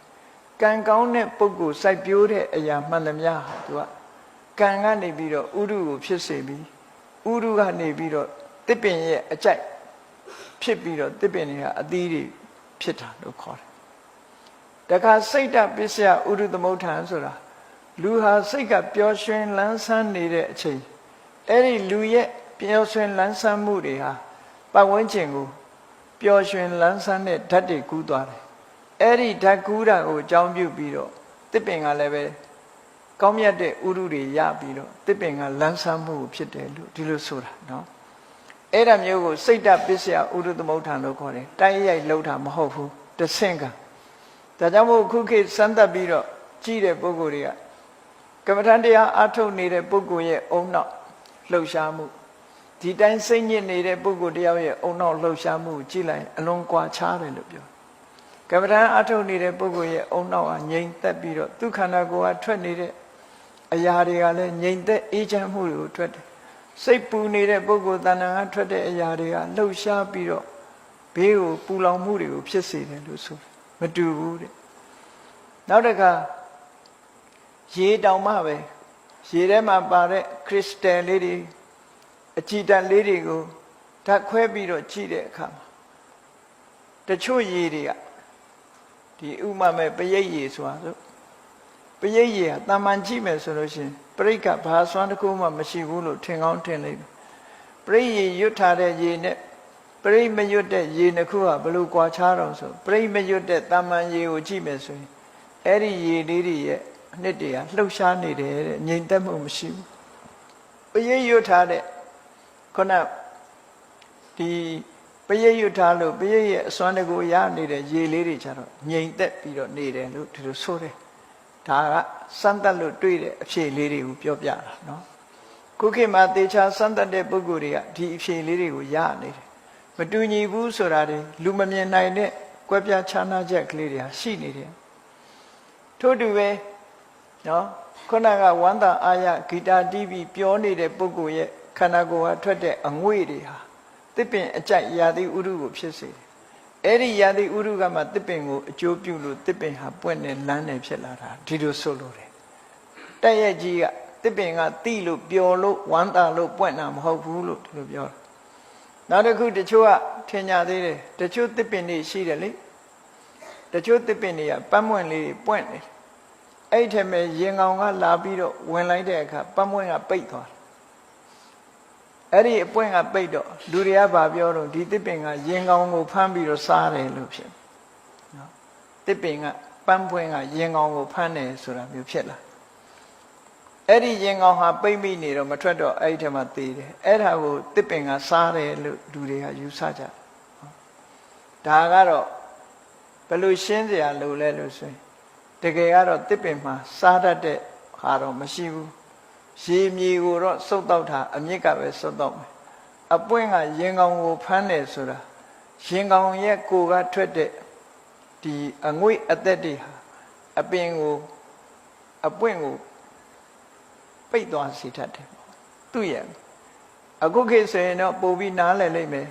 ကံကောင်းတဲ့ပုဂ္ဂိုလ်စိုက်ပျိုးတဲ့အရာမှန်သမျှဟာသူကကံကနေပြီးတော့ဥဒုကိုဖြစ်စေပြီးဥဒုကနေပြီးတော့တစ်ပင်ရဲ့အကြိုက်ဖြစ်ပြီးတော့တစ်ပင်တွေကအသီးတွေဖြစ်တာလို့ခေါ်တယ်တခါစိတ်တပစ္စယဥဒုသမုဋ္ဌံဆိုတာလူဟာစိတ်ကပျော်ရွှင်လန်းဆန်းနေတဲ့အချိန်အဲ့ဒီလူရဲ့ပျော်ရွှင်လန်းဆန်းမှုတွေဟာပတ်ဝန်းကျင်ကိုပျော်ရွှင်လန်းဆန်းတဲ့ဓာတ်တွေကူးသွားတယ်အဲ့ဒီဓာတ်ကူးတာကိုအကြောင်းပြုပြီးတော့တစ်ပင်ကလည်းပဲကောင်းမြတ်တဲ့ဥရုတွေရပြီးတော့တစ်ပင်ကလန်းဆန်းမှုဖြစ်တယ်လို့ဒီလိုဆိုတာနော်အဲ့ဒါမျိုးကိုစိတ်တပစ္စယဥရုသမုဋ္ဌံလို့ခေါ်တယ်တိုက်ရိုက်လှုပ်တာမဟုတ်ဘူးတဆင့်ကဒါကြောင့်မို့ခုခေတ်စမ်းသပ်ပြီးတော့ကြည့်တဲ့ပုဂ္ဂိုလ်တွေကကမ္မထန်တရားအားထုတ်နေတဲ့ပုဂ္ဂိုလ်ရဲ့အုံနောက်လှုပ်ရှားမှုဒီတိုင်းစိတ်ညစ်နေတဲ့ပုဂ္ဂိုလ်တယောက်ရဲ့အုံနောက်လှုပ်ရှားမှုကိုကြည့်လိုက်အလွန်ကွာခြားတယ်လို့ပြော ကမ္မဋ္ဌာန်းအထုတ်နေတဲ့ပုဂ္ဂိုလ်ရဲ့အုံနောက်ဟာငြိမ်သက်ပြီးတော့သူခန္ဓာကိုယ်ကထွက်နေတဲ့အရာတွေကလည်းငြိမ်သက်အေးချမ်းမှုတွေကိုထွက်တယ်စိတ်ပူနေတဲ့ပုဂ္ဂိုလ်တဏ္ဍာကထွက်တဲ့အရာတွေကလှုပ်ရှားပြီးတော့ဘေးကိုပူလောင်မှုတွေကိုဖြစ်စေတယ်လို့ဆိုမတူဘူးတဲ့နောက်တစ်ခါရေတောင်မှပဲရေထဲမှာပါတဲ့ခရစ္စတယ်လေးတွေအကြည်ဓာတ်လေးတွေကိုဓာတ်ခွဲပြီးတော့ကြည့်တဲ့အခါမှာတချို့ရေတွေကဒီဥမာမဲ့ပရိတ်ရေဆိုတာဆိုပရိတ်ရေကတာမန်ကြည့်မယ်ဆိုလို့ရှိရင်ပရိတ်ကဘာစွမ်းတစ်ခုမှမရှိဘူးလို့ထင်ကောင်းထင်လိမ့်မယ်ပရိတ်ရေရွတ်ထားတဲ့ရေနဲ့ပရိတ်မရွတ်တဲ့ရေနှစ်ခုကဘယ်လိုကွာခြားတော့ဆိုပရိတ်မရွတ်တဲ့တာမန်ရေကိုကြည့်မယ်ဆိုရင်အဲ့ဒီရေလေးတွေရဲ့အနှစ်တွေကလှုပ်ရှားနေတယ်တဲ့ငြိမ်သက်မှုမရှိဘူးပရိတ်ရွတ်ထားတဲ့ခုနဒီပရိတ်ရွတ်ထားလို့ပရိတ်ရဲ့အစွမ်းတကူရနေတဲ့ရေလေးတွေကြတော့ငြိမ်သက်ပြီးတော့နေတယ်လို့ဒီလိုဆိုတယ်ဒါကစမ်းသပ်လို့တွေ့တဲ့အဖြေလေးတွေကိုပြောပြတာနော်ခုခေတ်မှာသေချာစမ်းသပ်တဲ့ပုဂ္ဂိုလ်တွေကဒီအဖြေလေးတွေကိုရနေတယ်မတူညီဘူးဆိုတာတွေလူမမြင်နိုင်တဲ့ကွဲပြားခြားနားချက်ကလေးတွေဟာရှိနေတယ်ထို့တူပဲနော်ခုနကဝန္တာအာရဂီတာတီးပြီးပြောနေတဲ့ပုဂ္ဂိုလ်ရဲ့ခန္ဓာကိုယ်ဟာထွက်တဲ့အငွေ့တွေဟာတစ်ပင်အကြိုက်ရာသီဥတုကိုဖြစ်စေတယ်အဲ့ဒီရာသီဥတုကမှတစ်ပင်ကိုအကျိုးပြုလို့တစ်ပင်ဟာပွင့်နေလန်းနေဖြစ်လာတာဒီလိုဆိုလို့တယ်တက်ရဲ့ကြီးကတစ်ပင်ကတိလို့ပျော်လို့ဝမ်းသာလို့ပွင့်တာမဟုတ်ဘူးလို့ဒီလိုပြောတာနောက်တစ်ခုတချို့ကထင်ကြသေးတယ်တချို့တစ်ပင်တွေရှိတယ်လေတချို့တစ်ပင်တွေကပတ်မွင့်လေးပွင့်တယ်အဲ့ထက်မဲ့ရင်ကောင်ကလာပြီးတော့ဝင်လိုက်တဲ့အခါပတ်မွင့်ကပိတ်သွားတယ်အဲ့ဒီအပွင့်ကပိတ်တော့လူတွေကဗာပြောတော့ဒီတစ်ပင်ကရင်ကောင်ကိုဖမ်းပြီးတော့စားတယ်လို့ဖြစ်နော်တစ်ပင်ကပန်းပွင့်ကရင်ကောင်ကိုဖမ်းတယ်ဆိုတာမျိုးဖြစ်လာအဲ့ဒီရင်ကောင်ဟာပိတ်မိနေတော့မထွက်တော့အဲ့ဒီထဲမှာသေတယ်အဲ့ဒါကိုတစ်ပင်ကစားတယ်လို့လူတွေကယူဆကြဒါကတော့ဘယ်လိုရှင်းစရာလိုလဲလို့ဆိုရင်တကယ်ကတော့တစ်ပင်မှာစားတတ်တဲ့ဟာတော့မရှိဘူးရေမြေကိုတော့စုပ်တော့တာအမြစ်ကပဲစုပ်တော့မယ်အပွင့်ကရင်ကောင်ကိုဖမ်းတယ်ဆိုတာရင်ကောင်ရဲ့ကိုယ်ကထွက်တဲ့ဒီအငွေ့အသက်တွေဟာအပင်ကိုအပွင့်ကိုပိတ်သွားစေတတ်တယ်သူ့ရဲ့အခုခေတ်ဆိုရင်တော့ပို့ပြီးနားလည်လိမ့်မယ်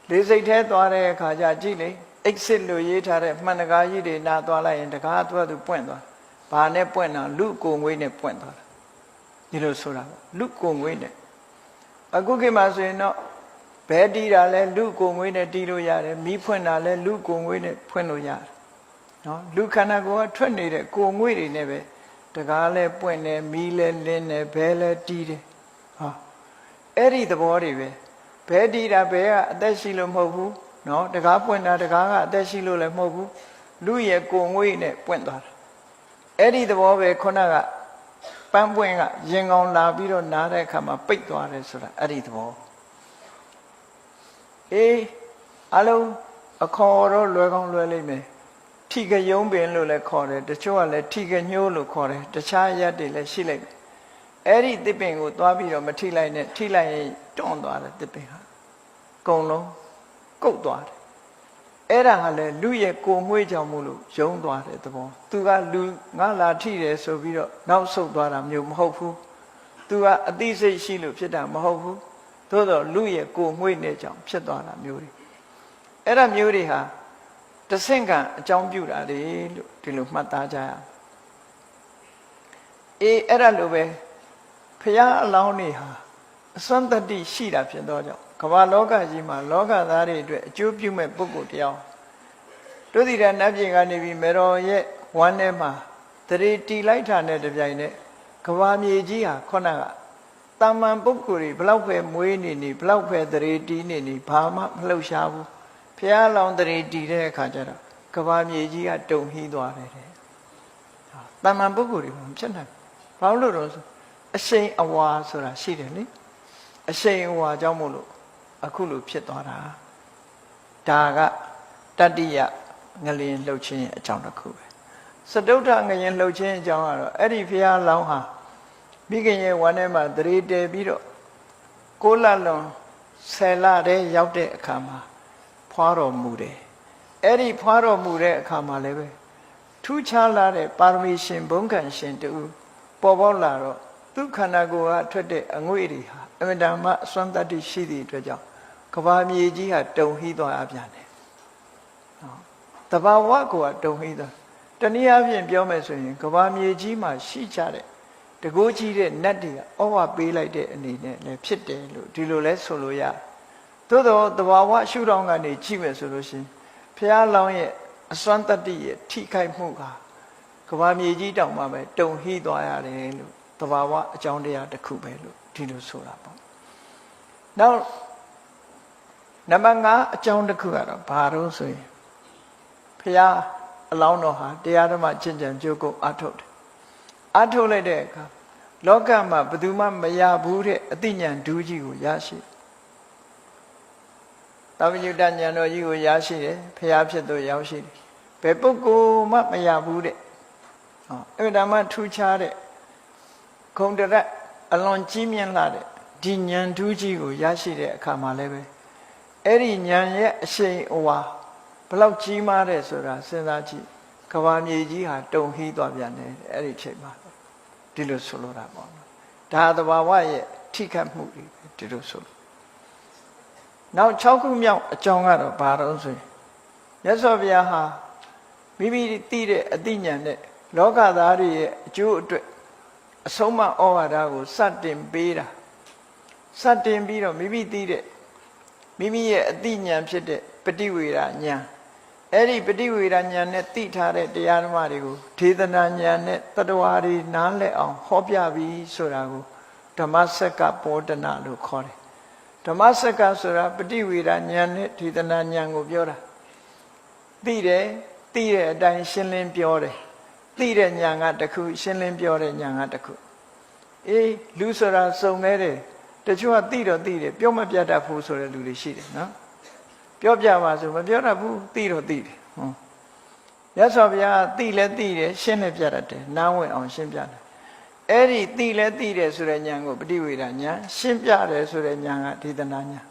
လေစိတ်ထဲသွားတဲ့အခါကျကြည့်လေ exit လို့ရေးထားတဲ့မှန်တကားကြီးတွေနားသွားလိုက်ရင်တကားသူပွင့်သွားဘာနဲ့ပွင့်တာလူကိုငွေနဲ့ပွင့်သွားတာဒီလိုဆိုတာလူကိုငွေနဲ့အခုခေတ်မှာဆိုရင်တော့ဘဲတီးတာလဲလူကိုငွေနဲ့တီးလို့ရတယ်မီးဖွင့်တာလဲလူကိုငွေနဲ့ဖွင့်လို့ရတယ်နော်လူခန္ဓာကိုယ်ကထွက်နေတဲ့ကိုငွေတွေနဲ့ပဲတကားလဲပွင့်တယ်မီးလဲလင်းတယ်ဘဲလဲတီးတယ်ဟာအဲ့ဒီသဘောတွေပဲဘဲတီးတာဘဲကအသက်ရှိလို့မဟုတ်ဘူးနော်တကားပွင့်တာတကားကအသက်ရှိလို့လည်းမဟုတ်ဘူးလူရဲ့ကိုငွေနဲ့ပွင့်သွားတာအဲ့ဒီသဘောပဲခုနကပန်းပွင့်ကရင်ကောင်လာပြီးတော့နားတဲ့အခါမှာပိတ်သွားတယ်ဆိုတာအဲ့ဒီသဘောအလုံးအခေါ်တော့လွယ်ကောင်းလွယ်လိမ့်မယ်ထိကယုံပင်လို့လည်းခေါ်တယ်တချို့ကလည်းထိကညှိုးလို့ခေါ်တယ်တခြားရက်တွေလည်းရှိလိုက်တယ်အဲ့ဒီတစ်ပင်ကိုသွားပြီးတော့မထိလိုက်နဲ့ထိလိုက်ရင်တွန့်သွားတယ်တစ်ပင်ဟာအကုန်လုံးကုတ်သွားတယ်အဲ့ဒါဟာလေလူရဲ့ကိုငွေ့ကြောင့်မို့လို့ယုံသွားတဲ့သဘောသူကလူငါလာထိတယ်ဆိုပြီးတော့နောက်ဆုတ်သွားတာမျိုးမဟုတ်ဘူးသူကအသိစိတ်ရှိလို့ဖြစ်တာမဟုတ်ဘူးသို့တော့လူရဲ့ကိုငွေ့နဲ့ကြောင့်ဖြစ်သွားတာမျိုးတွေအဲ့ဒါမျိုးတွေဟာတဆင့်ကအကြောင်းပြုတာလေလို့ဒီလိုမှတ်သားကြရအောင်အဲ့ဒါလိုပဲဖရာအလောင်းတွေဟာအစွမ်းတတ္တိရှိတာဖြစ်တော့ကြောင့်ကမ္ဘာလောကကြီးမှာလောကသားတွေအတွက်အကျိုးပြုမဲ့ပုဂ္ဂိုလ်တရားတို့ဒီရနတ်ပြည်ကနေပြီးမေတော်ရဲ့ဝမ်းထဲမှာတရေတီလိုက်တာနဲ့တပြိုင်နက်ကမ္ဘာမြေကြီးဟာခုနကတာမန်ပုဂ္ဂိုလ်တွေဘလောက်ပဲမွေးနေဘလောက်ပဲတရေတီနေဘာမှမလှုပ်ရှားဘူးဖျားလောင်တရေတီတဲ့အခါကျတော့ကမ္ဘာမြေကြီးကတုန်ဟီးသွားတယ်တာမန်ပုဂ္ဂိုလ်တွေမဖြစ်နိုင်ဘာလို့လဲဆိုအရှိန်အဝါဆိုတာရှိတယ်လေအရှိန်အဝါကြောင့်မို့လို့အခုလိုဖြစ်သွားတာဒါကတတ္တိယငလျင်လှုပ်ခြင်းအကြောင်းတစ်ခုပဲစတုထငလျင်လှုပ်ခြင်းအကြောင်းကတော့အဲ့ဒီဖျားလောင်းဟာမိခင်ရဲ့ဝမ်းထဲမှာတရေတည်ပြီးတော့6 လလွန်10 လတည်းရောက်တဲ့အခါမှာဖွာတော်မူတယ် အဲ့ဒီဖွာတော်မူတဲ့အခါမှာလည်းပဲထူးခြားလာတဲ့ပါရမီရှင်ဘုန်းခံရှင်တူပေါ်ပေါက်လာတော့သူခန္ဓာကိုယ်ကထွက်တဲ့အငွေ့တွေဟာအမြဲတမ်းအစွမ်းတတ္တိရှိသည့်အတွက်ကြောင့်ကဘာမြေကြီးဟာတုန်ဟိသွားအပြန်တယ်တဘာဝကိုကတုန်ဟိသွားတနည်းအားဖြင့်ပြောမယ်ဆိုရင်ကဘာမြေကြီးမှာရှိကြတဲ့တကိုးကြီးတဲ့နတ်တွေကဩဝပေးလိုက်တဲ့အနေနဲ့လည်းဖြစ်တယ်လို့ဒီလိုလဲဆိုလို့ရသို့တော့တဘာဝရှုထောင့်ကနေကြည့်မယ်ဆိုလို့ရှိရင်ဘုရားလောင်းရဲ့အစွမ်းတတ္တိရဲ့ထိခိုက်မှုကကဘာမြေကြီးတောင်မှပဲတုန်ဟိသွားရတယ်လို့တဘာဝအကြောင်းတရားတစ်ခုပဲလို့ဒီလိုဆိုတာပေါ့နောက်နံပါတ်5အကြောင်းတစ်ခုကတော့ဘာလို့ဆိုရင်ဘုရားအလောင်းတော်ဟာတရားဓမ္မကျင့်ကြံကြိုးကုပ်အားထုတ်တယ်အားထုတ်လိုက်တဲ့အခါလောကမှာဘယ်သူမှမရဘူးတဲ့အသိဉာဏ်ဒူးကြီးကိုရရှိသဗ္ဗညုတဉာဏ်တော်ကြီးကိုရရှိတယ်ဘုရားဖြစ်သူရောက်ရှိတယ်ဘယ်ပုဂ္ဂိုလ်မှမရဘူးတဲ့အဲ့ဒါမှထူးခြားတဲ့ဂုံတရက်အလွန်ကြီးမြင့်လာတဲ့ဒီဉာဏ်ဒူးကြီးကိုရရှိတဲ့အခါမှာလည်းပဲအဲ့ဒီဉာဏ်ရဲ့အရှိန်အဝါဘလောက်ကြီးမားတယ်ဆိုတာစဉ်းစားကြည့်ကဘာမြေကြီးဟာတုန်ဟိသွားပြန်တယ်အဲ့ဒီချိန်မှာဒီလိုဆိုလိုတာပေါ့ဒါသဘာဝရဲ့ထိခတ်မှုတွေဒီလိုဆိုလို့နောက်6ခုမြောက်အကြောင်းကတော့ဘာလို့ဆိုရင်မြတ်စွာဘုရားဟာမိမိသိတဲ့အသိဉာဏ်နဲ့လောကသားတွေရဲ့အကျိုးအတွက်အဆုံးအမဩဝါဒကိုစတင်ပေးတာစတင်ပြီးတော့မိမိသိတဲ့မိမိရဲ့အသိဉာဏ်ဖြစ်တဲ့ပฏิဝေဒဉာဏ်အဲ့ဒီပฏิဝေဒဉာဏ်နဲ့သိထားတဲ့တရားဓမ္မတွေကိုဒေသနာဉာဏ်နဲ့တတ္တဝါတွေနားလည်အောင်ဟောပြပြီးဆိုတာကိုဓမ္မစက္ကပောဒနာလို့ခေါ်တယ်ဓမ္မစက္ကဆိုတာပฏิဝေဒဉာဏ်နဲ့ဒေသနာဉာဏ်ကိုပြောတာသိတဲ့အတိုင်းရှင်းလင်းပြောတယ်သိတဲ့ဉာဏ်ကတစ်ခုရှင်းလင်းပြောတဲ့ဉာဏ်ကတစ်ခုအေးလူဆိုတာစုံနေတယ်တချို့ကသိတော့သိတယ်ပြောမပြတတ်ဘူးဆိုတဲ့လူတွေရှိတယ်နော်ပြောပြပါဆိုမပြောတတ်ဘူးသိတော့သိတယ်ရသော်ဗျာသိလဲသိတယ်ရှင်းလဲပြတတ်တယ်နားဝင်အောင်ရှင်းပြတယ်အဲ့ဒီသိလဲသိတယ်ဆိုတဲ့ဉာဏ်ကိုပฏิဝေဒဉာဏ်ရှင်းပြတယ်ဆိုတဲ့ဉာဏ်ကဒေသနာဉာဏ်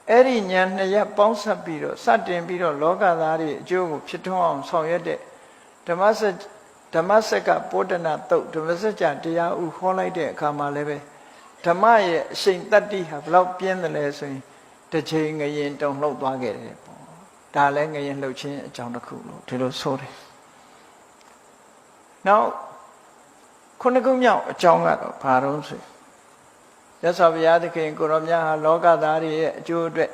အဲ့ဒီဉာဏ်နှစ်ရပ်ပေါင်းစပ်ပြီးတော့စတင်ပြီးတော့လောကသားတွေအကျိုးကိုဖြစ်ထွန်းအောင်ဆောင်ရွက်တဲ့ဓမ္မစက္ကပောဒနာတုတ်ဓမ္မစကြာတရားဥဟောလိုက်တဲ့အခါမှာလည်းပဲဓမ္မရဲ့အရှိန်တတ္တိဟာဘလောက်ပြင်းတယ်လဲဆိုရင်တစ်ချိန်ငရင်တုံလှုပ်သွားခဲ့တယ်ပေါ့ဒါလည်းငရင်လှုပ်ခြင်းအကြောင်းတစ်ခုလို့ဒီလိုဆိုတယ်နောက်ခုနှစ်ခုမြောက်အကြောင်းကတော့ဘာလို့ဆိုရသော်ဘုရားသခင်ကိုရောမြတ်ဟာလောကသားတွေရဲ့အကျိုးအတွက်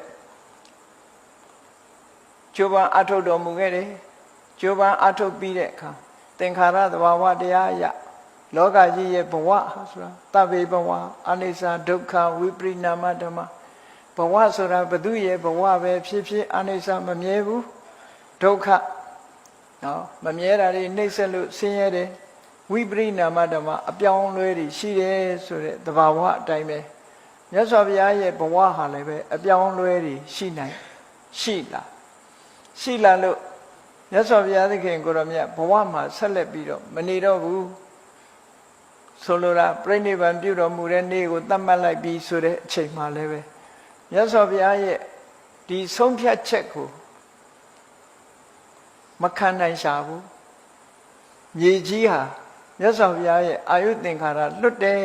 ကြိုးပမ်းအထုတ်တော်မူခဲ့တယ်ကြိုးပမ်းအထုတ်ပြီးတဲ့အခါသင်္ခါရသဘာဝတရားအရလောကကြီးရဲ့ဘဝဆိုတာတဗ္ဗေဘဝအနိစ္စဒုက္ခဝိပရိနာမဓမ္မဘဝဆိုတာဘသူရဲ့ဘဝပဲဖြစ်ဖြစ်အနိစ္စမမြဲဘူးဒုက္ခနော်မမြဲတာတွေနှိမ့်ဆက်လို့ဆင်းရဲတယ်ဝိပရိနာမဓမ္မအပြောင်းလဲတွေရှိတယ်ဆိုတဲ့သဘာဝအတိုင်းပဲမြတ်စွာဘုရားရဲ့ဘဝဟာလည်းပဲအပြောင်းလဲတွေရှိလာလို့မြတ်စွာဘုရားသခင်ကိုရောမြတ်ဘဝမှာဆက်လက်ပြီးတော့မနေတော့ဘူးဆိုလိုတာပြိဋိဘံပြုတော်မူတဲ့နေ့ကိုသတ်မှတ်လိုက်ပြီးဆိုတဲ့အချိန်မှလည်းပဲမြတ်စွာဘုရားရဲ့ဒီဆုံးဖြတ်ချက်ကိုမခံနိုင်ရှာဘူးမြေကြီးဟာမြတ်စွာဘုရားရဲ့အာယုသင်္ခါရလွတ်တယ်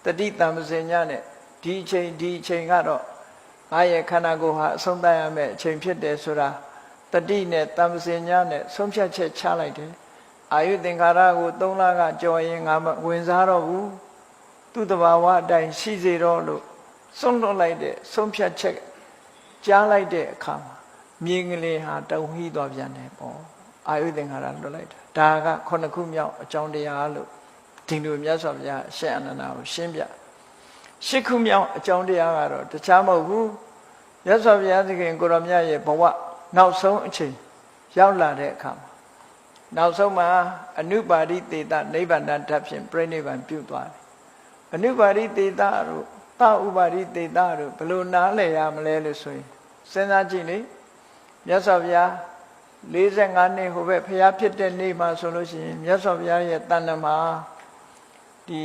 တတိတံပစင်ညနဲ့ဒီအချိန်ကတော့ငါရဲ့ခန္ဓာကိုယ်ဟာအဆုံးသတ်ရမယ့်အချိန်ဖြစ်တယ်ဆိုတာတတိနဲ့တံပစင်ညနဲ့ဆုံးဖြတ်ချက်ချလိုက်တယ်အာယုသင်္ခါရကို3လကကြော်ရင်ငါမဝင်စားတော့ဘူးသူ့တဘာဝအတိုင်းရှိစေတော့လို့ဆုံးလွတ်လိုက်တဲ့ဆုံးဖြတ်ချက်ကြားလိုက်တဲ့အခါမှာမြေငလင်ဟာတုံဟိသွားပြန်တယ်ပေါ့အာယုသင်္ခါရလွတ်လိုက်တာဒါက9ခုမြောက်အကြောင်းတရားလို့ဒီလိုမြတ်စွာဘုရားရှင်းအနန္ဒာကိုရှင်းပြ10ခုမြောက်အကြောင်းတရားကတော့တခြားမဟုတ်ဘူးမြတ်စွာဘုရားသခင်ကိုရောမြတ်ရဲ့ဘဝနောက်ဆုံးအချိန်ရောက်လာတဲ့အခါမှာနောက်ဆုံးမှာအနုပါရိသေတနိဗ္ဗာန်ဓာတ်ဖြင့်ပြိဋိဘံပြုသွားတယ်အနုပါရိသေတတို့သဥပါရိသေတတို့ဘယ်လိုနားလည်ရမလဲလို့ဆိုရင်စဉ်းစားကြည့်လေမြတ်စွာဘုရား45နှစ်ဟိုဘက်ဘုရားဖြစ်တဲ့နေ့မှာဆိုလို့ရှိရင်မြတ်စွာဘုရားရဲ့တဏ္ဍမှာဒီ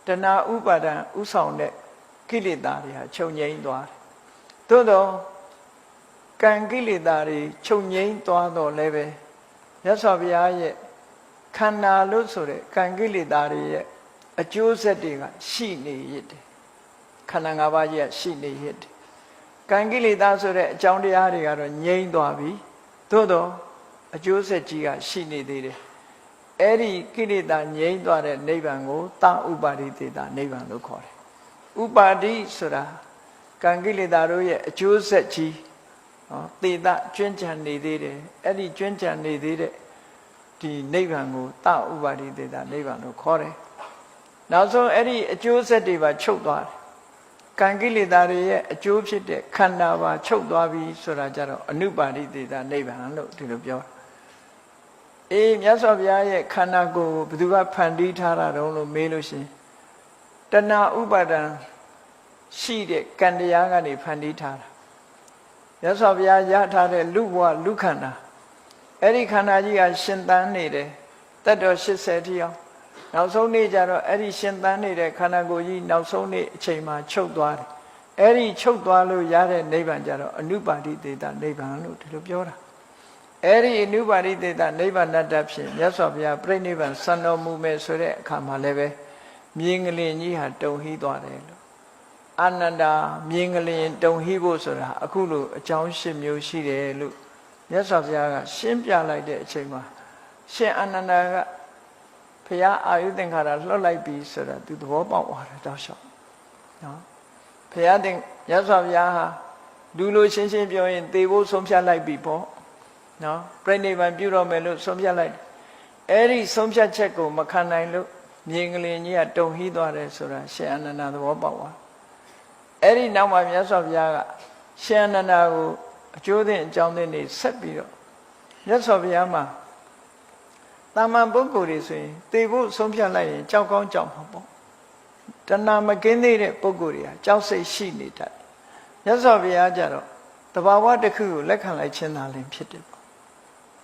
တဏှာဥပါဒံဥဆောင်တဲ့ကိလေသာတွေဟာချုပ်ငြိမ်းသွားတယ်သို့တော့ ကံကိလေသာတွေချုပ်ငြိမ်းသွားတော့လည်းပဲမြတ်စွာဘုရားရဲ့ခန္ဓာလို့ဆိုတဲ့ကံကိလေသာတွေရဲ့အကျိုးဆက်တွေကရှိနေရတဲ့ခန္ဓာ၅ပါးကြီးကရှိနေရတဲ့ကံကိလေသာဆိုတဲ့အကြောင်းတရားတွေကတော့ငြိမ်းသွားပြီသို့တော့အကျိုးဆက်ကြီးကရှိနေသေးတယ်အဲ့ဒီကိလေသာငြိမ်းသွားတဲ့နိဗ္ဗာန်ကိုတာဥပါရိသေတာနိဗ္ဗာန်လို့ခေါ်တယ်ဥပါတိဆိုတာကံကိလေသာတို့ရဲ့အကျိုးဆက်ကြီးသေတာကျွမ်းကျန်နေသေးတယ်အဲ့ဒီကျွမ်းကျန်နေသေးတဲ့ဒီနိဗ္ဗာန်ကိုတာဥပါရိသေတာနိဗ္ဗာန်လို့ခေါ်တယ်နောက်ဆုံးအဲ့ဒီအကျိုးဆက်တွေပါချုပ်သွားတယ်ကံကိလေသာတွေရဲ့အကျိုးဖြစ်တဲ့ခန္ဓာပါချုပ်သွားပြီဆိုတာကြတော့အနုပါရိသေတာနိဗ္ဗာန်လို့ဒီလိုပြောအေးမြတ်စွာဘုရားရဲ့ခန္ဓာကိုယ်ကိုဘယ်သူကဖန်တီးထားတာတုံးလို့မေးလို့ရှိရင်တဏှာဥပါဒံရှိတဲ့ကံတရားကနေဖန်တီးထားတာမြတ်စွာဘုရားရထားတဲ့လူဘဝလူခန္ဓာအဲ့ဒီခန္ဓာကြီးကရှင်သန်နေတယ်တက်တော်80တိအောင်နောက်ဆုံးနေ့ကျတော့အဲ့ဒီရှင်သန်နေတဲ့ခန္ဓာကိုယ်ကြီးနောက်ဆုံးနေ့အချိန်မှာချုပ်သွားတယ်အဲ့ဒီချုပ်သွားလို့ရတဲ့နိဗ္ဗာန်ကျတော့အနုပါတိသေတာနိဗ္ဗာန်လို့ဒီလိုပြောတာအဲ့ဒီအနုပါတိသေတာနိဗ္ဗာန်တတ်ဖြင့်မြတ်စွာဘုရားပြိဋိဘံစံတော်မူမယ်ဆိုတဲ့အခါမှာလည်းပဲမြင်ကလေးကြီးဟာတုံဟီးသွားတယ်လို့အာနန္ဒာမြင်ကလေးတုံဟီးဖို့ဆိုတာအခုလိုအကြောင်း၈မျိုးရှိတယ်လို့မြတ်စွာဘုရားကရှင်းပြလိုက်တဲ့အချိန်မှာရှင်အာနန္ဒာကဘုရားအာယုသင်္ခါရလွှတ်လိုက်ပြီဆိုတာသူသဘောပေါက်သွားတယ်တောက်လျှောက်နော်ဘုရားတင်မြတ်စွာဘုရားဟာလူလိုရှင်းရှင်းပြောရင်သေဖို့ဆုံးဖြတ်လိုက်ပြီပေါ့နော်ပြိဋိဘံပြုတော့မယ်လို့ဆုံးဖြတ်လိုက်အဲ့ဒီဆုံးဖြတ်ချက်ကိုမခံနိုင်လို့မြင်ကလေးကြီးကတုံဟီးသွားတယ်ဆိုတာရှင်အာနန္ဒာသဘောပေါက်သွားအဲ့ဒီနောက်မှာမြတ်စွာဘုရားကရှင်အာနန္ဒာကိုအကျိုးသင်အကြောင်းသင်တွေဆက်ပြီးတော့မြတ်စွာဘုရားမှာတာမန်ပုဂ္ဂိုလ်တွေဆိုရင်သေဖို့ဆုံးဖြတ်လိုက်ရင်ကြောက်ကောင်းကြောက်မှာပေါ့တဏှာမကင်းသေးတဲ့ပုဂ္ဂိုလ်တွေကကြောက်စိတ်ရှိနေတတ်မြတ်စွာဘုရားကြတော့တဘာဝတစ်ခုကိုလက်ခံလိုက်ခြင်းသာလင်ဖြစ်တယ်ပေါ့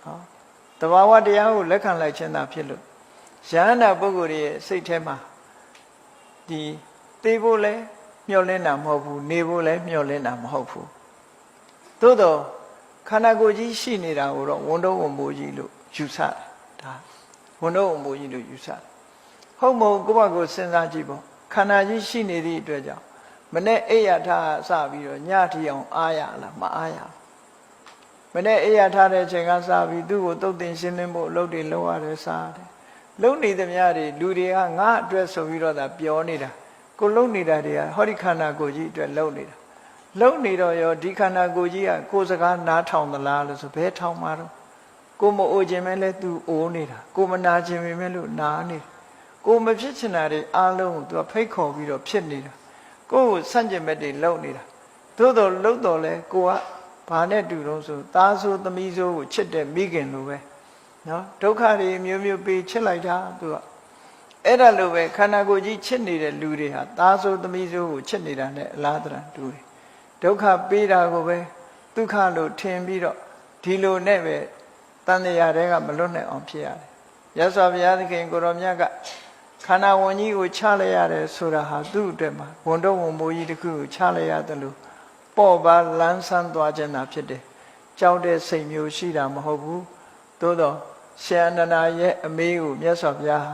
ဟောတဘာဝတရားကိုလက်ခံလိုက်ခြင်းသာဖြစ်လို့ယန္တာပုဂ္ဂိုလ်ရဲ့စိတ်ထဲမှာဒီသေဖို့လဲမျှော်လင့်တာမဟုတ်ဘူးနေဖို့လဲမျှော်လင့်တာမဟုတ်ဘူးသို့တော့ခန္ဓာကိုယ်ကြီးရှိနေတာကိုတော့ဝန်တော့ဝန်မိုးကြီးလို့ယူဆတယ်ဒါဝန်တော့ဝန်မိုးကြီးလို့ယူဆတယ်ဟုတ်မဟုတ်ကိုယ့်ဘာကိုစဉ်းစားကြည့်ပေါ့ခန္ဓာကြီးရှိနေသည့်အတွက်ကြောင့်မနေ့အိယာထားစပြီးတော့ညထီအောင်အားရလားမအားရမနေ့အိယာထားတဲ့အချိန်ကစပြီးသူ့ကိုတုတ်တင်ရှင်းလင်းဖို့အလုပ်တွေလုပ်ရတယ်စားတယ်လုံနေသမျှတွေလူတွေကငါအတွက်ဆိုပြီးတော့သာပြောနေတာကိုလုံနေတာတွေကဟောဒီခန္ဓာကိုယ်ကြီးအတွက်လုံနေတာလုံနေတော့ရောဒီခန္ဓာကိုယ်ကြီးကကိုယ်စကားနားထောင်သလားလို့ဆိုဘယ်ထောင်မှာတော့ကိုမအိုခြင်းပဲလဲသူအိုနေတာကိုမနာခြင်းပဲလို့နာနေကိုမဖြစ်ချင်တာတွေအားလုံးကိုသူကဖိတ်ခေါ်ပြီးတော့ဖြစ်နေတာကိုယ်ဆန့်ကျင်ဘက်တွေလုံနေတာသို့တော်လုံတော်လဲကိုကဘာနဲ့တူတော့ဆိုသားဆိုသမီးဆိုကိုချစ်တဲ့မိခင်လိုပဲနော်ဒုက္ခတွေမျိုးမျိုးပေးချစ်လိုက်တာသူကအဲ့ဒါလိုပဲခန္ဓာကိုယ်ကြီးချစ်နေတဲ့လူတွေဟာသားဆိုသမီးဆိုကိုချစ်နေတာနဲ့အလားတရတူတယ်ဒုက္ခပေးတာကိုပဲဒုက္ခလို့ထင်ပြီးတော့ဒီလိုနဲ့ပဲတန်တရားတွေကမလွတ်နိုင်အောင်ဖြစ်ရတယ်ရသော်ဘုရားသခင်ကိုရောမြတ်ကခန္ဓာဝန်ကြီးကိုချလိုက်ရတယ်ဆိုတာဟာသူ့အတွက်မှာဝန်တော့ဝန်မိုးကြီးတစ်ခုကိုချလိုက်ရတယ်လို့ပေါ့ပါလန်းဆန်းသွားခြင်းသာဖြစ်တယ်ကြောက်တဲ့စိတ်မျိုးရှိတာမဟုတ်ဘူးသို့တော့ရှင်အနန္ဒာရဲ့အမေကိုမြတ်စွာဘုရား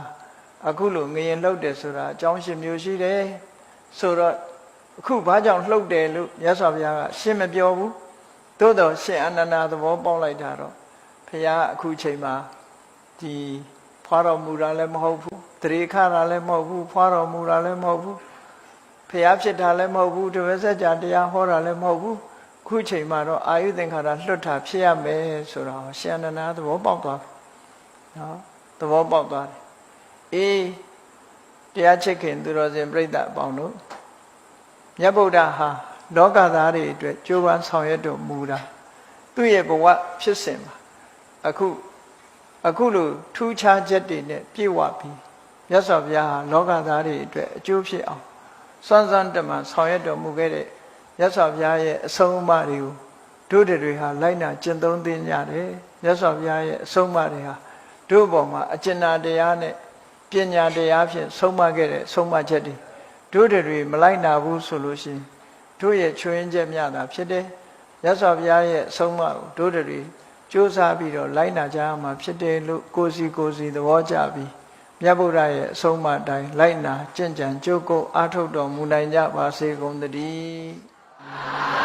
အခုလိုငရင်လှုပ်တယ်ဆိုတာအကြောင်းရှင်းမျိုးရှိတယ်ဆိုတော့အခုဘာကြောင့်လှုပ်တယ်လို့မြတ်စွာဘုရားကရှင်းမပြောဘူးသို့တော့ရှင်အနန္ဒာသဘောပေါက်လိုက်တာတော့ဘုရားအခုချိန်မှာဒီဖွာတော်မူတာလည်းမဟုတ်ဘူးတရေခတာလည်းမဟုတ်ဘူးဖွာတော်မူတာလည်းမဟုတ်ဘူးဘုရားဖြစ်တာလည်းမဟုတ်ဘူးတပည့်ဆက်ကြတရားဟောတာလည်းမဟုတ်ဘူးခုချိန်မှာတော့အာယုသင်္ခါရလွတ်တာဖြစ်ရမယ်ဆိုတော့ရှင်အနန္ဒာသဘောပေါက်သွားပြီနော်သဘောပေါက်သွားတယ်အေးတရားချစ်ခင်သူတော်စင်ပြိဿအပေါင်းတို့မြတ်ဗုဒ္ဓဟာလောကသားတွေအတွက်ကြိုးပမ်းဆောင်ရွက်တော်မူတာသူ့ရဲ့ဘဝဖြစ်စဉ်မှာအခုလိုထူးခြားချက်တွေနဲ့ပြည့်ဝပြီးမြတ်စွာဘုရားဟာလောကသားတွေအတွက်အကျိုးဖြစ်အောင်စွမ်းစွမ်းတမန်ဆောင်ရွက်တော်မူခဲ့တဲ့မြတ်စွာဘုရားရဲ့အဆုံးအမတွေကိုတို့တွေဟာလိုက်နာကျင့်သုံးသင်ကြတယ်မြတ်စွာဘုရားရဲ့အဆုံးအမတွေဟာတို့ဘောမှာအကျဉ်းတရားနဲ့ပညာတရားဖြင့်ဆုံးမခဲ့တဲ့ဆုံးမချက်တွေတို့တွေမလိုက်နာဘူးဆိုလို့ရှိရင်တို့ရဲ့ချွင်းချက်များတာဖြစ်တယ် ရသော်ဘုရားရဲ့အဆုံးအမကိုတို့တွေကြိုးစားပြီးတော့လိုက်နာကြရမှာဖြစ်တယ်လို့ကိုယ်စီသဘောကျပြီးမြတ်ဗုဒ္ဓရဲ့အဆုံးအမတိုင်းလိုက်နာကျင့်ကြံကြိုးကိုအားထုတ်တော်မူနိုင်ကြပါစေကုန်သတည်း